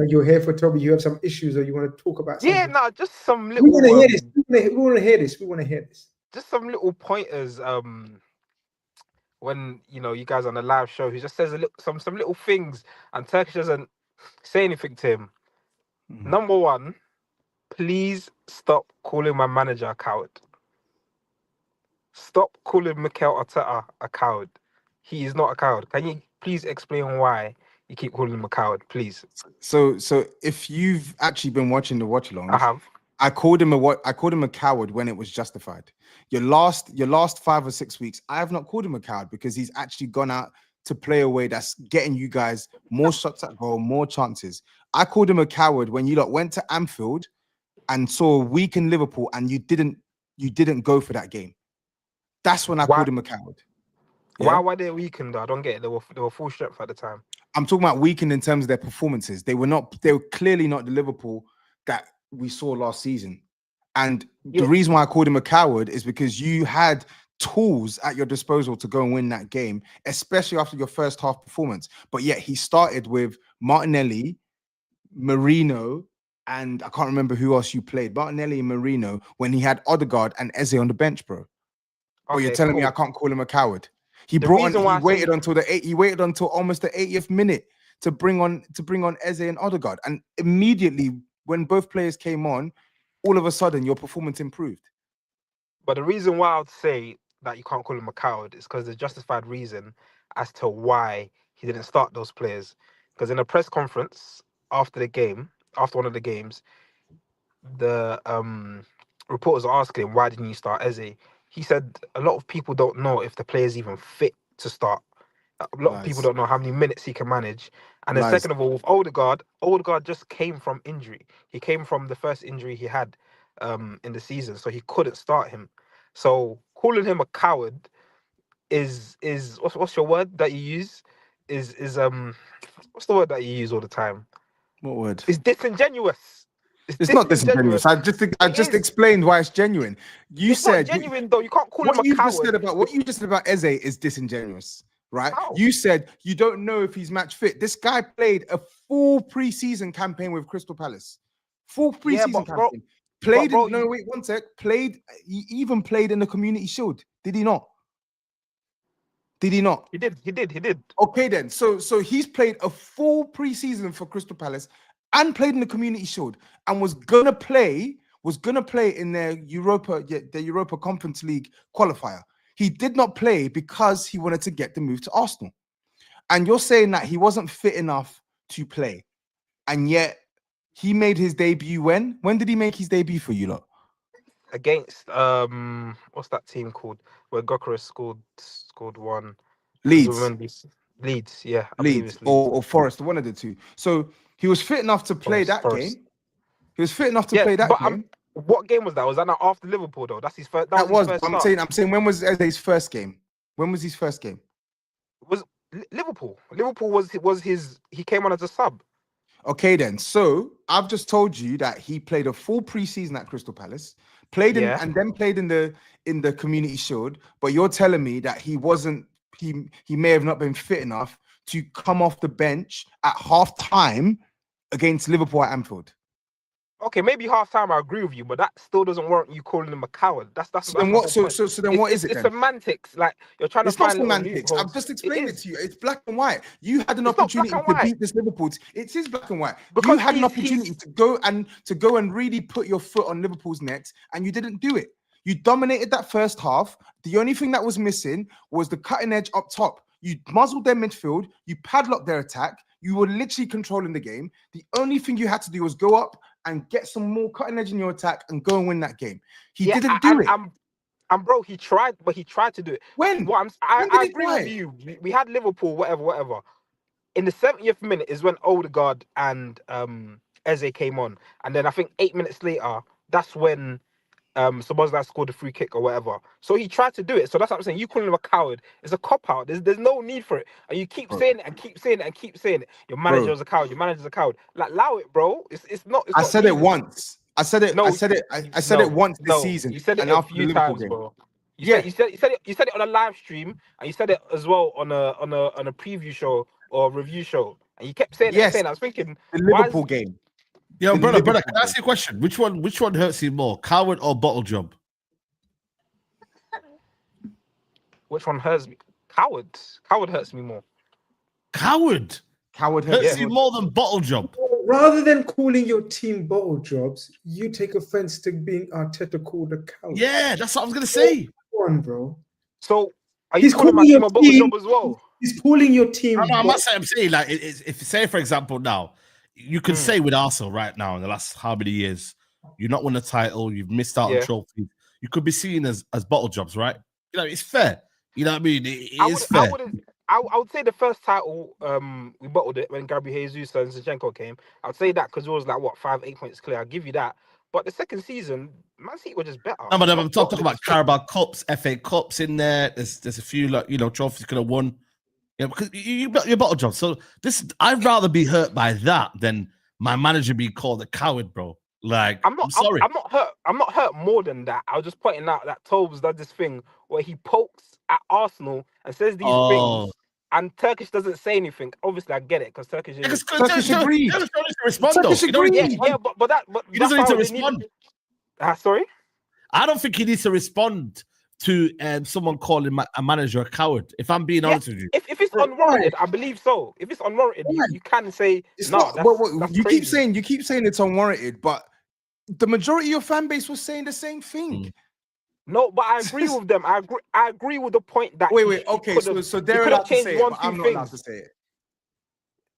you're here for Toby. You have some issues, or you want to talk about something? Yeah, no, just some little. We want to hear this. We want to hear this. We want to hear this. Just some little pointers. When you guys on the live show, he just says some little things, and Turkish doesn't say anything to him. Number one, please stop calling my manager a coward. Stop calling Mikel Arteta a coward. He is not a coward. Can you please explain why you keep calling him a coward, please? So if you've actually been watching the watch along, I have. I called him a coward when it was justified. Your last 5 or 6 weeks, I have not called him a coward because he's actually gone out to play a way that's getting you guys more shots at goal, more chances. I called him a coward when you lot went to Anfield and saw a weakened Liverpool and you didn't go for that game. That's when I called him a coward. Yeah? Why were they weakened though? I don't get it. They were full strength at the time. I'm talking about weakened in terms of their performances. They were clearly not the Liverpool that we saw last season. And the reason why I called him a coward is because you had tools at your disposal to go and win that game, especially after your first half performance. But yet he started with Martinelli, Marino, and I can't remember who else you played. Martinelli and Marino when he had Odegaard and Eze on the bench, bro. Oh, you're telling me I can't call him a coward? He waited until almost the 80th minute to bring on Eze and Odegaard, and immediately when both players came on, all of a sudden your performance improved. But the reason why I'd say that you can't call him a coward is because there's justified reason as to why he didn't start those players. Because in a press conference after one of the games, the reporters are asking him, why didn't you start Eze? He said a lot of people don't know if the player's even fit to start. A lot of people don't know how many minutes he can manage. And then second of all, with Odegaard just came from injury. He came from the first injury he had in the season, so he couldn't start him. So calling him a coward is what's your word that you use? Is what's the word that you use all the time? What word? It's disingenuous. It's not disingenuous. I just explained why it's genuine. You said not genuine though. You can't call him a coward. What you just said about Eze is disingenuous, right? How? You said you don't know if he's match fit. This guy played a full preseason campaign with Crystal Palace. Full preseason campaign. He even played in the Community Shield. Did he not? He did. Okay then. So he's played a full preseason for Crystal Palace and played in the Community Shield and was gonna play in their Europa Conference League qualifier. He did not play because he wanted to get the move to Arsenal. And you're saying that he wasn't fit enough to play. And yet he made his debut when? When did he make his debut for you lot? Against what's that team called? Where Gokaris scored one. Leeds, yeah. Leeds or Forest, one of the two. So he was fit enough to play that game. He was fit enough to play that game. What game was that? Was that not after Liverpool though? That's his first. I'm saying when was Eze's first game? When was his first game? Was Liverpool? Liverpool was his. He came on as a sub. Okay then. So I've just told you that he played a full preseason at Crystal Palace, played in the Community Shield. But you're telling me that he wasn't. He may have not been fit enough to come off the bench at half time against Liverpool at Anfield. okay, maybe half time I agree with you, but that still doesn't warrant you calling him a coward. That's So then what? So then what is it It's then? semantics. Like you're trying to It's not find little semantics. I've loopholes. just It explained it is. to you. It's black and white. You had an It's not black opportunity and to white. beat this Liverpool. It is black and white. You Because had an he's- opportunity to go and really put your foot on Liverpool's necks, and you didn't do it. You dominated that first half. The only thing that was missing was the cutting edge up top. You muzzled their midfield. You padlocked their attack. You were literally controlling the game. The only thing you had to do was go up and get some more cutting edge in your attack and go and win that game. He didn't do it. And bro, he tried, but he tried to do it. When? I When did he agree try? with you. We had Liverpool, whatever. In the 70th minute is when Odegaard and Eze came on, and then I think 8 minutes later, that's when Szoboszlai scored a free kick or whatever. So he tried to do it. So that's what I'm saying. You calling him a coward is a cop out. There's no need for it, and you keep saying it and keep saying it and keep saying it. Your manager is a coward. Your manager's a coward. Like, allow it, bro. It's not. I said it once. I said it. No, I said it. I said it once this season. You said it and a after the few Liverpool times, game. bro. Yeah. You said it on a live stream, and you said it as well on a preview show or review show, and you kept saying it. Yes. Saying, I was thinking The Liverpool game. Yo, The brother, Liverpool can I ask you a question? Which one hurts you more, coward or bottle job? Which one hurts me? Coward hurts me more. Coward hurts you more than bottle job. Rather than calling your team bottle jobs, you take offense to being Arteta called a coward. Yeah, that's what I was gonna say. One, bro. So are you calling my team a bottle job as well? He's calling your team. I'm not saying. I'm saying like if say for example now, you can say with Arsenal right now in the last how many years you've not won a title, you've missed out on trophies. You could be seen as bottle jobs, right? You know, it's fair. You know what I mean? It is fair. I would say the first title, we bottled it when Gabriel Jesus and Zinchenko came. I'd say that because it was like 5-8 points clear. I'll give you that. But the second season, Man City were just better. No, but I'm talking about Carabao Cups, FA Cups in there. There's a few trophies you could have won. Yeah, because you bottle job. So I'd rather be hurt by that than my manager being called a coward, bro. Like, I'm sorry. I'm not hurt. I'm not hurt more than that. I was just pointing out that Tobes does this thing where he pokes at Arsenal and says these things, and Turkish doesn't say anything. Obviously, I get it because Turkish is. Turkish agreed. Turkish agreed. Yeah, but he doesn't need to respond. Sorry, I don't think he needs to respond to someone calling a manager a coward. If I'm being honest with you, if it's unwarranted, I believe so. If it's unwarranted, you can say no. You keep saying it's unwarranted, but the majority of your fan base was saying the same thing. No, but I agree with them. I agree with the point that. Wait. Okay, so they're allowed to say it, but I'm not allowed to say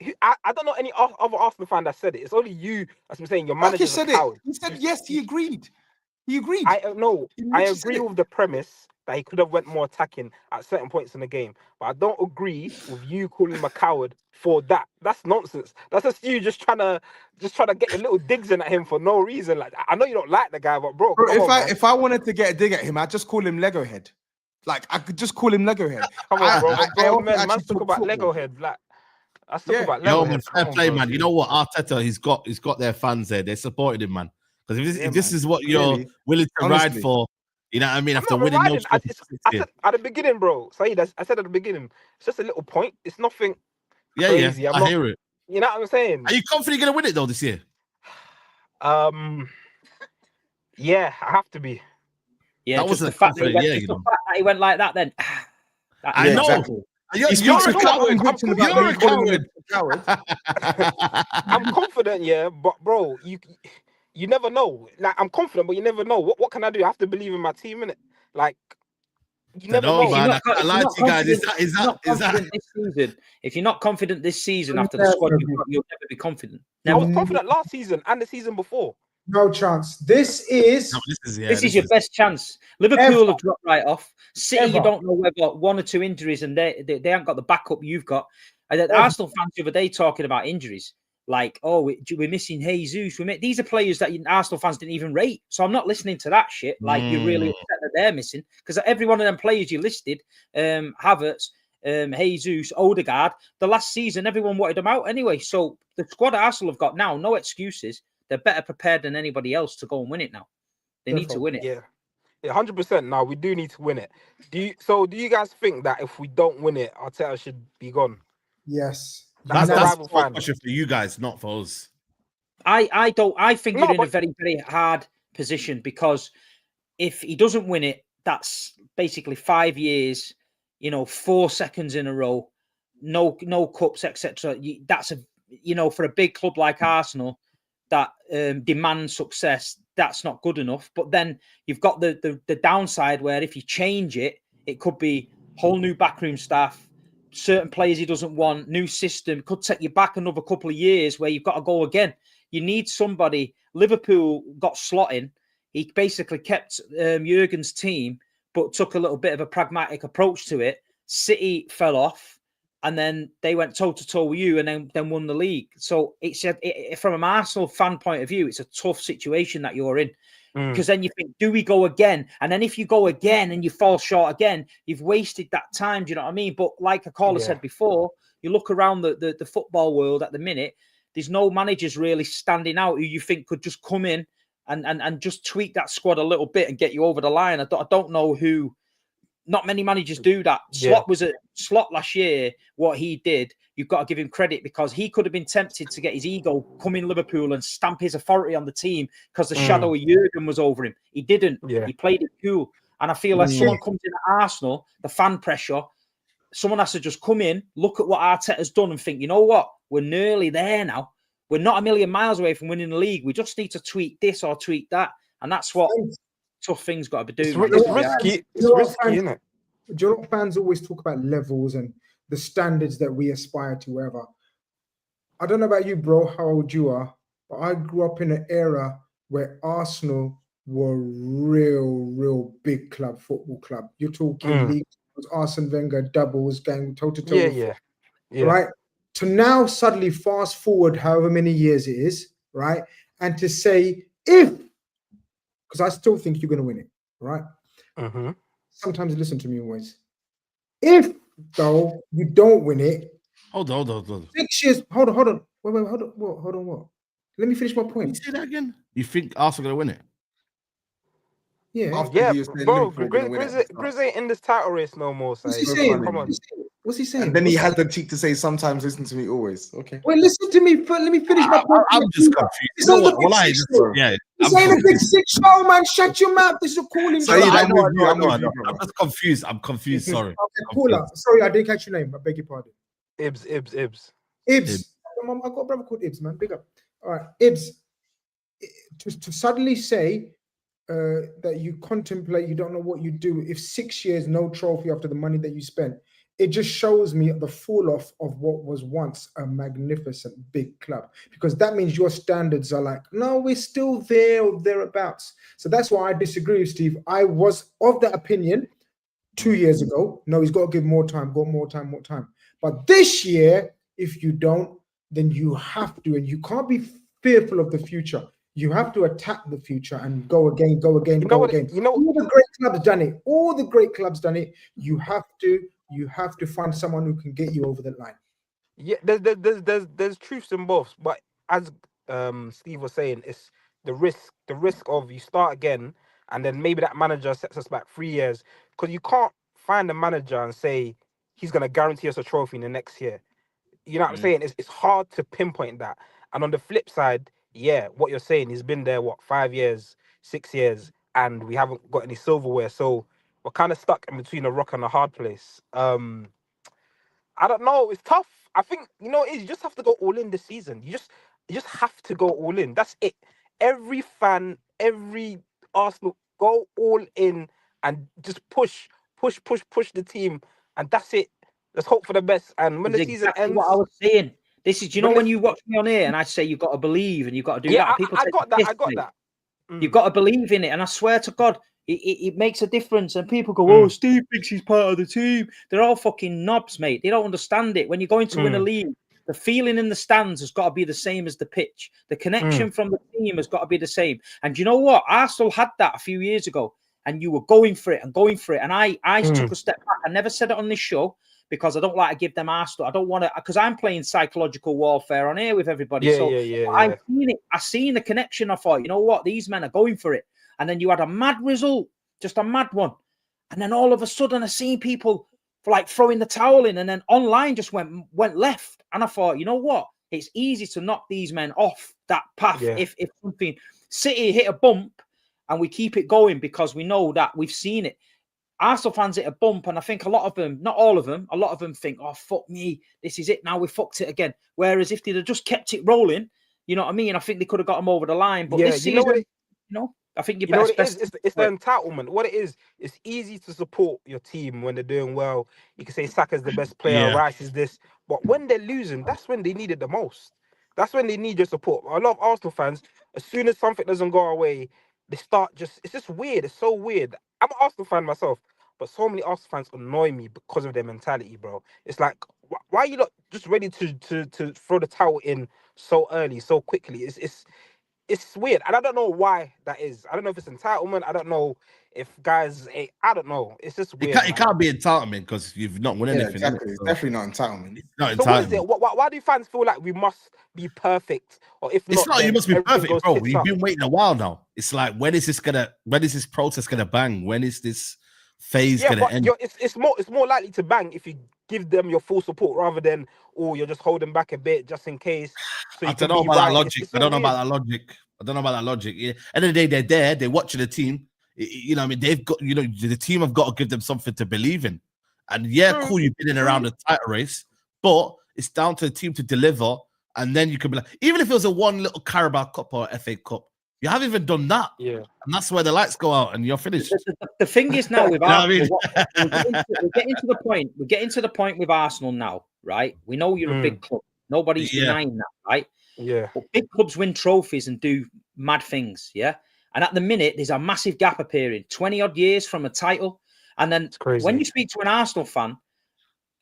it. I don't know any other Arsenal fan that said it. It's only you that's been saying your manager said it. He said yes. He agreed. He agreed. I agree with the premise that he could have went more attacking at certain points in the game, but I don't agree with you calling him a coward for that. That's nonsense. That's just you just trying to get your little digs in at him for no reason. Like, I know you don't like the guy, but bro if I wanted to get a dig at him, I'd just call him Lego Head. Like, I could just call him Lego Head. Come on, bro. Man talk about Lego Head. Like, I talk about Lego Head. Fair play, man. You know what? Arteta, he's got their fans there. They supported him, man. Because if this is what you're willing to ride for, you know what I mean? After winning no trophies. I said at the beginning, bro. Saeed, I said at the beginning, it's just a little point. It's nothing crazy. Yeah, I hear it. You know what I'm saying? Are you confident you're going to win it, though, this year? Yeah, I have to be. Yeah, that was the fact that he went like that then. I know. Exactly. You're a coward. I'm confident, yeah, but bro, you never know. Like, I'm confident, but you never know. What can I do? I have to believe in my team, innit? Like, you never know. Man, I lied to you guys. Is that this season? If you're not confident this season after the squad you've got, you'll never be confident. I was confident last season and the season before. No chance. This is your best chance. Liverpool have dropped right off. City, you don't know whether 1 or 2 injuries, and they haven't got the backup you've got. And Arsenal fans the other day talking about injuries. Like, we're missing Jesus. These are players that Arsenal fans didn't even rate. So I'm not listening to that shit. Like, you're really upset that they're missing. Because every one of them players you listed, Havertz, Jesus, Odegaard, the last season, everyone wanted them out anyway. So the squad Arsenal have got now, no excuses. They're better prepared than anybody else to go and win it now. They need to win it. Yeah, 100%. Now, we do need to win it. Do you guys think that if we don't win it, Arteta should be gone? Yes. That's a question for you guys, not for us. I don't. I think No, you're in a but very, very hard position because if he doesn't win it, that's basically 5 years. 4 seconds in a row, no cups, etc. That's for a big club like Arsenal that demands success. That's not good enough. But then you've got the downside where if you change it, it could be whole new backroom staff, certain players he doesn't want, new system. Could take you back another couple of years where you've got to go again. You need somebody. Liverpool got slot in. He basically kept Jurgen's team, but took a little bit of a pragmatic approach to it. City fell off, and then they went toe-to-toe with you and then won the league. So it's from an Arsenal fan point of view, it's a tough situation that you're in. Because then you think, do we go again? And then if you go again and you fall short again, you've wasted that time. Do you know what I mean? But like a caller said before, you look around the football world at the minute, there's no managers really standing out who you think could just come in and just tweak that squad a little bit and get you over the line. I don't know who. Not many managers do that. Slot was a Slot last year. What he did, you've got to give him credit because he could have been tempted to get his ego, come in Liverpool and stamp his authority on the team because the shadow of Jurgen was over him. He didn't. He played it cool. And I feel like someone comes in at Arsenal, the fan pressure, someone has to just come in, look at what Arteta's done and think, you know what? We're nearly there now. We're not a million miles away from winning the league. We just need to tweak this or tweak that. And that's what tough things got to be doing. It's risky. It's risky, isn't it? Do you know what fans always talk about levels and the standards that we aspire to, wherever? I don't know about you, bro, how old you are, but I grew up in an era where Arsenal were real big club, football club. You're talking league, Arsene Wenger, doubles, gang, toe-to-toe. Yeah. Right? To now suddenly fast forward however many years it is, right? And to say, if, because I still think you're going to win it, right? Sometimes listen to me always. If, though, you don't win it. Hold on. 6 years. Hold on. Wait, hold on. What? Let me finish my point. Can you say that again? You think Arsenal going to win it? Yeah. Bro, Grizz ain't in this title race no more. What's he saying? Come on. What's he saying? And then he had the cheek to say, sometimes listen to me, always. Okay. Wait, listen to me. Let me finish my point. I'm just confused. This ain't a big six show, man. Shut your mouth. This is a calling show. I'm just confused. I'm confused. Sorry. Okay, cooler. Sorry, I didn't catch your name. I beg your pardon. Ibs. I've got a brother called Ibs, man. Big up. All right, Ibs. To suddenly say that you contemplate, you don't know what you do. If 6 years, no trophy after the money that you spent, it just shows me the fall off of what was once a magnificent big club, because that means your standards are like, no, we're still there or thereabouts. So that's why I disagree with Steve. I was of that opinion 2 years ago. No, he's got to give more time, more time. But this year, if you don't, then you have to, and you can't be fearful of the future. You have to attack the future and go again. All the great clubs done it. You have to find someone who can get you over the line. Yeah, there's truths in both, but as Steve was saying, it's the risk of you start again, and then maybe that manager sets us back 3 years, because you can't find a manager and say he's going to guarantee us a trophy in the next year. You know what I'm saying? It's hard to pinpoint that. And on the flip side, yeah, what you're saying, he's been there, 5 years, 6 years, and we haven't got any silverware. So we're kind of stuck in between a rock and a hard place. I don't know. It's tough. I think, you just have to go all in this season. You just have to go all in. That's it. Every fan, every Arsenal, go all in and just push the team. And that's it. Let's hope for the best. And when the season ends... what I was saying. This is, when you watch me on here and I say you've got to believe and you've got to do that. People I got that. You've got to believe in it. And I swear to God, it makes a difference. And people go, oh, Steve thinks he's part of the team. They're all fucking knobs, mate. They don't understand it. When you're going to win a league, the feeling in the stands has got to be the same as the pitch. The connection from the team has got to be the same. And you know what? Arsenal had that a few years ago. And you were going for it. And I took a step back. I never said it on this show, because I don't like to give them Arsenal. I don't want to, because I'm playing psychological warfare on here with everybody. I've seen it. I seen the connection. I thought, you know what? These men are going for it. And then you had a mad result, just a mad one. And then all of a sudden I seen people throwing the towel in, and then online just went left. And I thought, you know what? It's easy to knock these men off that path Yeah. if something City hit a bump and we keep it going because we know that we've seen it. Arsenal fans hit a bump, and I think a lot of them, not all of them, a lot of them think, oh, fuck me, this is it, now we fucked it again. Whereas if they'd have just kept it rolling, you know what I mean? I think they could have got them over the line. But this season, I think you're You know better. what it is? It's the entitlement. What it is, it's easy to support your team when they're doing well. You can say Saka's the best player, Rice is this. But when they're losing, that's when they need it the most. That's when they need your support. A lot of Arsenal fans, as soon as something doesn't go our way, they start it's just weird. It's so weird. I'm an Arsenal fan myself, but so many Arsenal fans annoy me because of their mentality, bro. It's like, why are you not just ready to throw the towel in so early, so quickly? It's weird, and I don't know why that is. I don't know if it's entitlement. I don't know if guys. I don't know. It's just weird. It can't be entitlement because you've not won anything. Exactly. It's definitely not entitlement. It's not So entitlement. what is it? Why do fans feel like we must be perfect, or if not, It's not. You must be everything perfect, goes bro. tits We've up? been waiting a while now. It's like, when is this process gonna bang? When is this phase gonna end? It's more likely to bang if you give them your full support rather than you're just holding back a bit just in case. So I don't know about that logic. I don't know about that logic. I don't know about that logic. Yeah. End of the day, they're there. They're watching the team. You know what I mean? They've got, the team have got to give them something to believe in. And cool, you've been in around the title race, but it's down to the team to deliver. And then you can be like, even if it was a one little Carabao Cup or FA Cup, you haven't even done that. Yeah. And that's where the lights go out and you're finished. The thing is now with Arsenal, I mean? we're getting to the point. We're getting to the point with Arsenal now, right? We know you're a big club. Nobody's denying that, right? Yeah. But big clubs win trophies and do mad things, yeah? And at the minute, there's a massive gap appearing, 20-odd years from a title. And then when you speak to an Arsenal fan,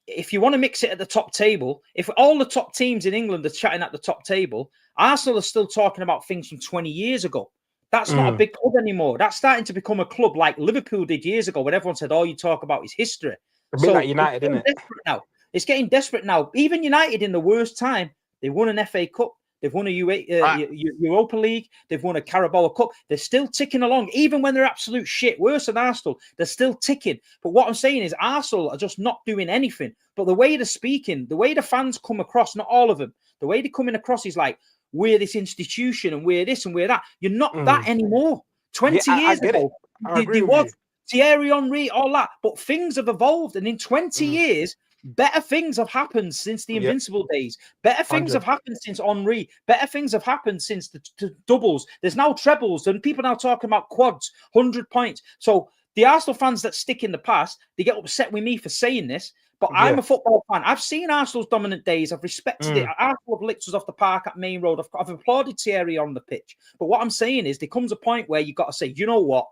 if you want to mix it at the top table, if all the top teams in England are chatting at the top table, Arsenal are still talking about things from 20 years ago. That's not a big club anymore. That's starting to become a club like Liverpool did years ago, when everyone said, all you talk about is history. A bit like United, isn't it? It's getting desperate now. Even United in the worst time, they won an FA Cup. They've won a Europa League. They've won a Carabao Cup. They're still ticking along. Even when they're absolute shit, worse than Arsenal, they're still ticking. But what I'm saying is Arsenal are just not doing anything. But the way they're speaking, the way the fans come across, not all of them, the way they're coming across is like, we're this institution and we're this and we're that. You're not that anymore. 20 years ago, they was Thierry Henry, all that. But things have evolved. And in 20 years, better things have happened since the Invincible days. Better things have happened since Henry. Better things have happened since the doubles. There's now trebles, and people now talking about quads, 100 points. So the Arsenal fans that stick in the past, they get upset with me for saying this, but I'm a football fan. I've seen Arsenal's dominant days. I've respected it. Arsenal have licked us off the park at Main Road. I've applauded Thierry on the pitch. But what I'm saying is there comes a point where you've got to say, you know what?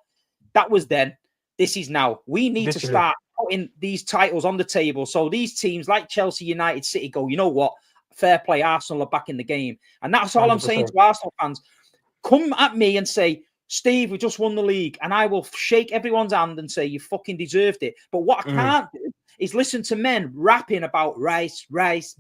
That was then. This is now. We need to start putting these titles on the table. So these teams like Chelsea, United, City go, you know what? Fair play. Arsenal are back in the game. And that's all 100%. I'm saying to Arsenal fans. Come at me and say, Steve, we just won the league. And I will shake everyone's hand and say, you fucking deserved it. But what I can't do is listen to men rapping about Rice,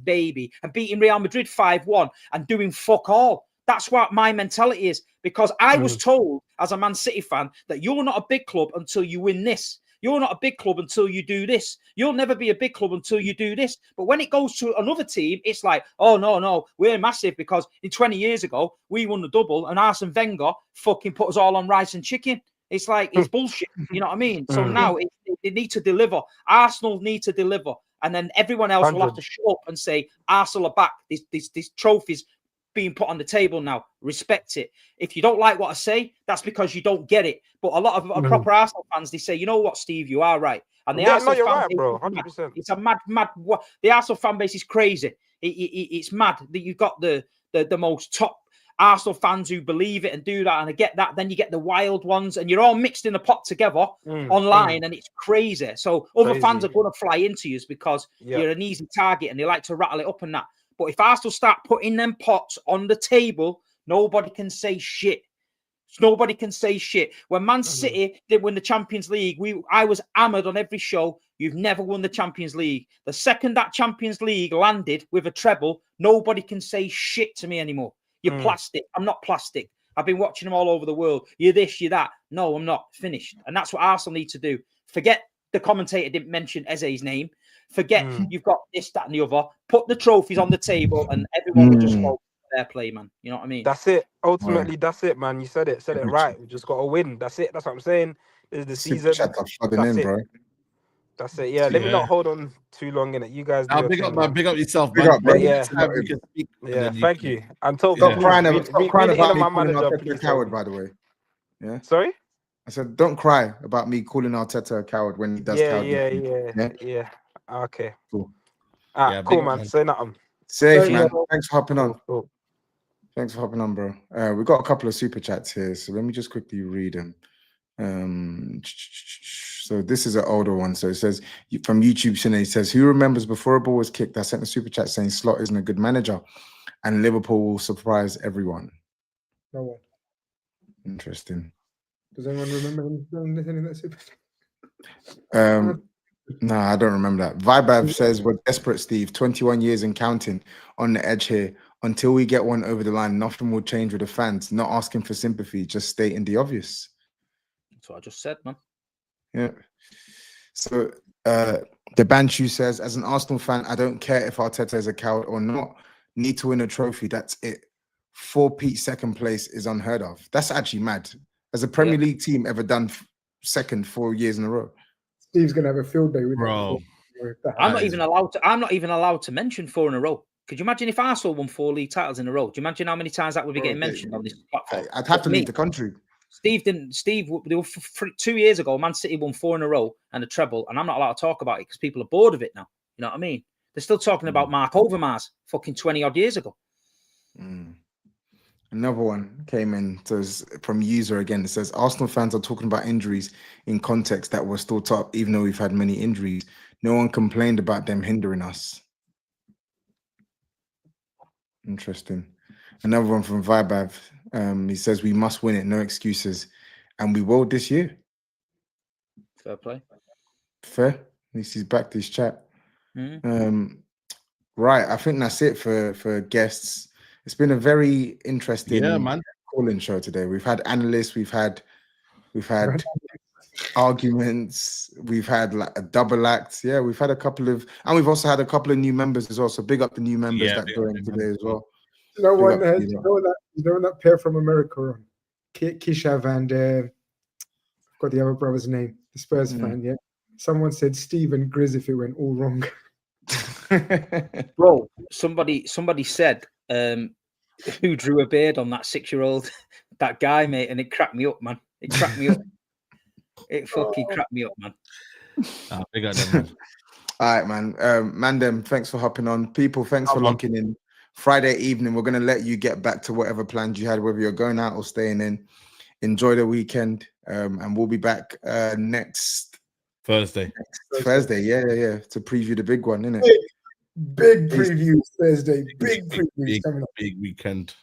baby, and beating Real Madrid 5-1 and doing fuck all. That's what my mentality is, because I was told as a Man City fan that you're not a big club until you win this. You're not a big club until you do this. You'll never be a big club until you do this. But when it goes to another team, it's like, oh, no, we're massive because in 20 years ago, we won the double and Arsene Wenger fucking put us all on rice and chicken. It's like, it's bullshit. You know what I mean? So now they need to deliver. Arsenal need to deliver. And then everyone else will have to shut up and say, Arsenal are back. These trophies being put on the table now. Respect it. If you don't like what I say, that's because you don't get it. But a lot of proper Arsenal fans, they say, you know what, Steve, you are right. And the Arsenal you're fan right, base, bro. 100%. It's a mad. The Arsenal fan base is crazy. It's mad that you've got the most top Arsenal fans who believe it and do that, and I get that. Then you get the wild ones, and you're all mixed in a pot together online, and it's crazy. So other fans are going to fly into you because you're an easy target, and they like to rattle it up and that. But if Arsenal start putting them pots on the table, nobody can say shit. Nobody can say shit. When Man City did win the Champions League, I was hammered on every show. You've never won the Champions League. The second that Champions League landed with a treble, nobody can say shit to me anymore. You're plastic. I'm not plastic. I've been watching them all over the world. You're this, you're that. No, I'm not. Finished. And that's what Arsenal need to do. Forget the commentator didn't mention Eze's name. Forget you've got this, that, and the other. Put the trophies on the table, and everyone will just go fair play, man. You know what I mean? That's it. Ultimately, that's it, man. You said it. Said it right. We just got to win. That's it. That's what I'm saying. This is the season. That's it. Bro. That's it. Yeah. Let me not hold on too long in it. You guys do. Big up, man. Big up yourself, Big man. up, bro. Yeah. Yeah. Thank you. Until Stop crying about me my calling manager, Arteta a please. coward, by the way. Yeah. Sorry. I said, don't cry about me calling Arteta a coward when he does cowardly. Yeah. Okay. Cool. Cool, man. Say nothing. Safe, man. Thanks for hopping on. Cool. Thanks for hopping on, bro. We've got a couple of super chats here, so let me just quickly read them. So this is an older one. So it says from YouTube, Sinead says, who remembers before a ball was kicked, I sent a super chat saying Slot isn't a good manager and Liverpool will surprise everyone. No one. Interesting. Does anyone remember anything in that super chat? No, I don't remember that. Vibav says we're desperate, Steve. 21 years and counting on the edge here. Until we get one over the line, nothing will change with the fans. Not asking for sympathy, just stating the obvious. That's what I just said, man. Yeah. So the Banchu says, as an Arsenal fan, I don't care if Arteta is a coward or not. Need to win a trophy. That's it. 4-peat second place is unheard of. That's actually mad. Has a Premier League team ever done second 4 years in a row? Steve's gonna have a field day with bro. I'm not even allowed to mention 4 in a row. Could you imagine if Arsenal won 4 league titles in a row? Do you imagine how many times that would be getting mentioned on this platform? I'd have to leave the country. Steve, 2 years ago, Man City won 4 in a row and a treble, and I'm not allowed to talk about it because people are bored of it now. You know what I mean? They're still talking about Mark Overmars fucking 20 odd years ago. Another one came in from user again. It says Arsenal fans are talking about injuries in context that we're still top, even though we've had many injuries. No one complained about them hindering us. Interesting. Another one from Vibav. He says we must win it, no excuses, and we will this year. Fair play. Fair. At least he's back to his chat. Right. I think that's it for guests. It's been a very interesting calling show today. We've had analysts, we've had arguments, we've had like a double act. Yeah, we've had a couple of, and we've also had a couple of new members as well. So big up the new members that joined today as well. You know that pair from America on Kishav and got the other brother's name, the Spurs fan. Yeah, someone said Steve and Grizz if it went all wrong. Bro, somebody said who drew a beard on that 6-year-old, that guy, mate, and it cracked me up, man. It cracked me up. It fucking cracked me up, man. Big up them, man. All right, man. Mandem, thanks for hopping on. People, thanks for locking in. Friday evening, we're gonna let you get back to whatever plans you had, whether you're going out or staying in. Enjoy the weekend, and we'll be back next Thursday. Thursday, yeah, to preview the big one, innit? Big preview Thursday. Big preview coming up. Big weekend.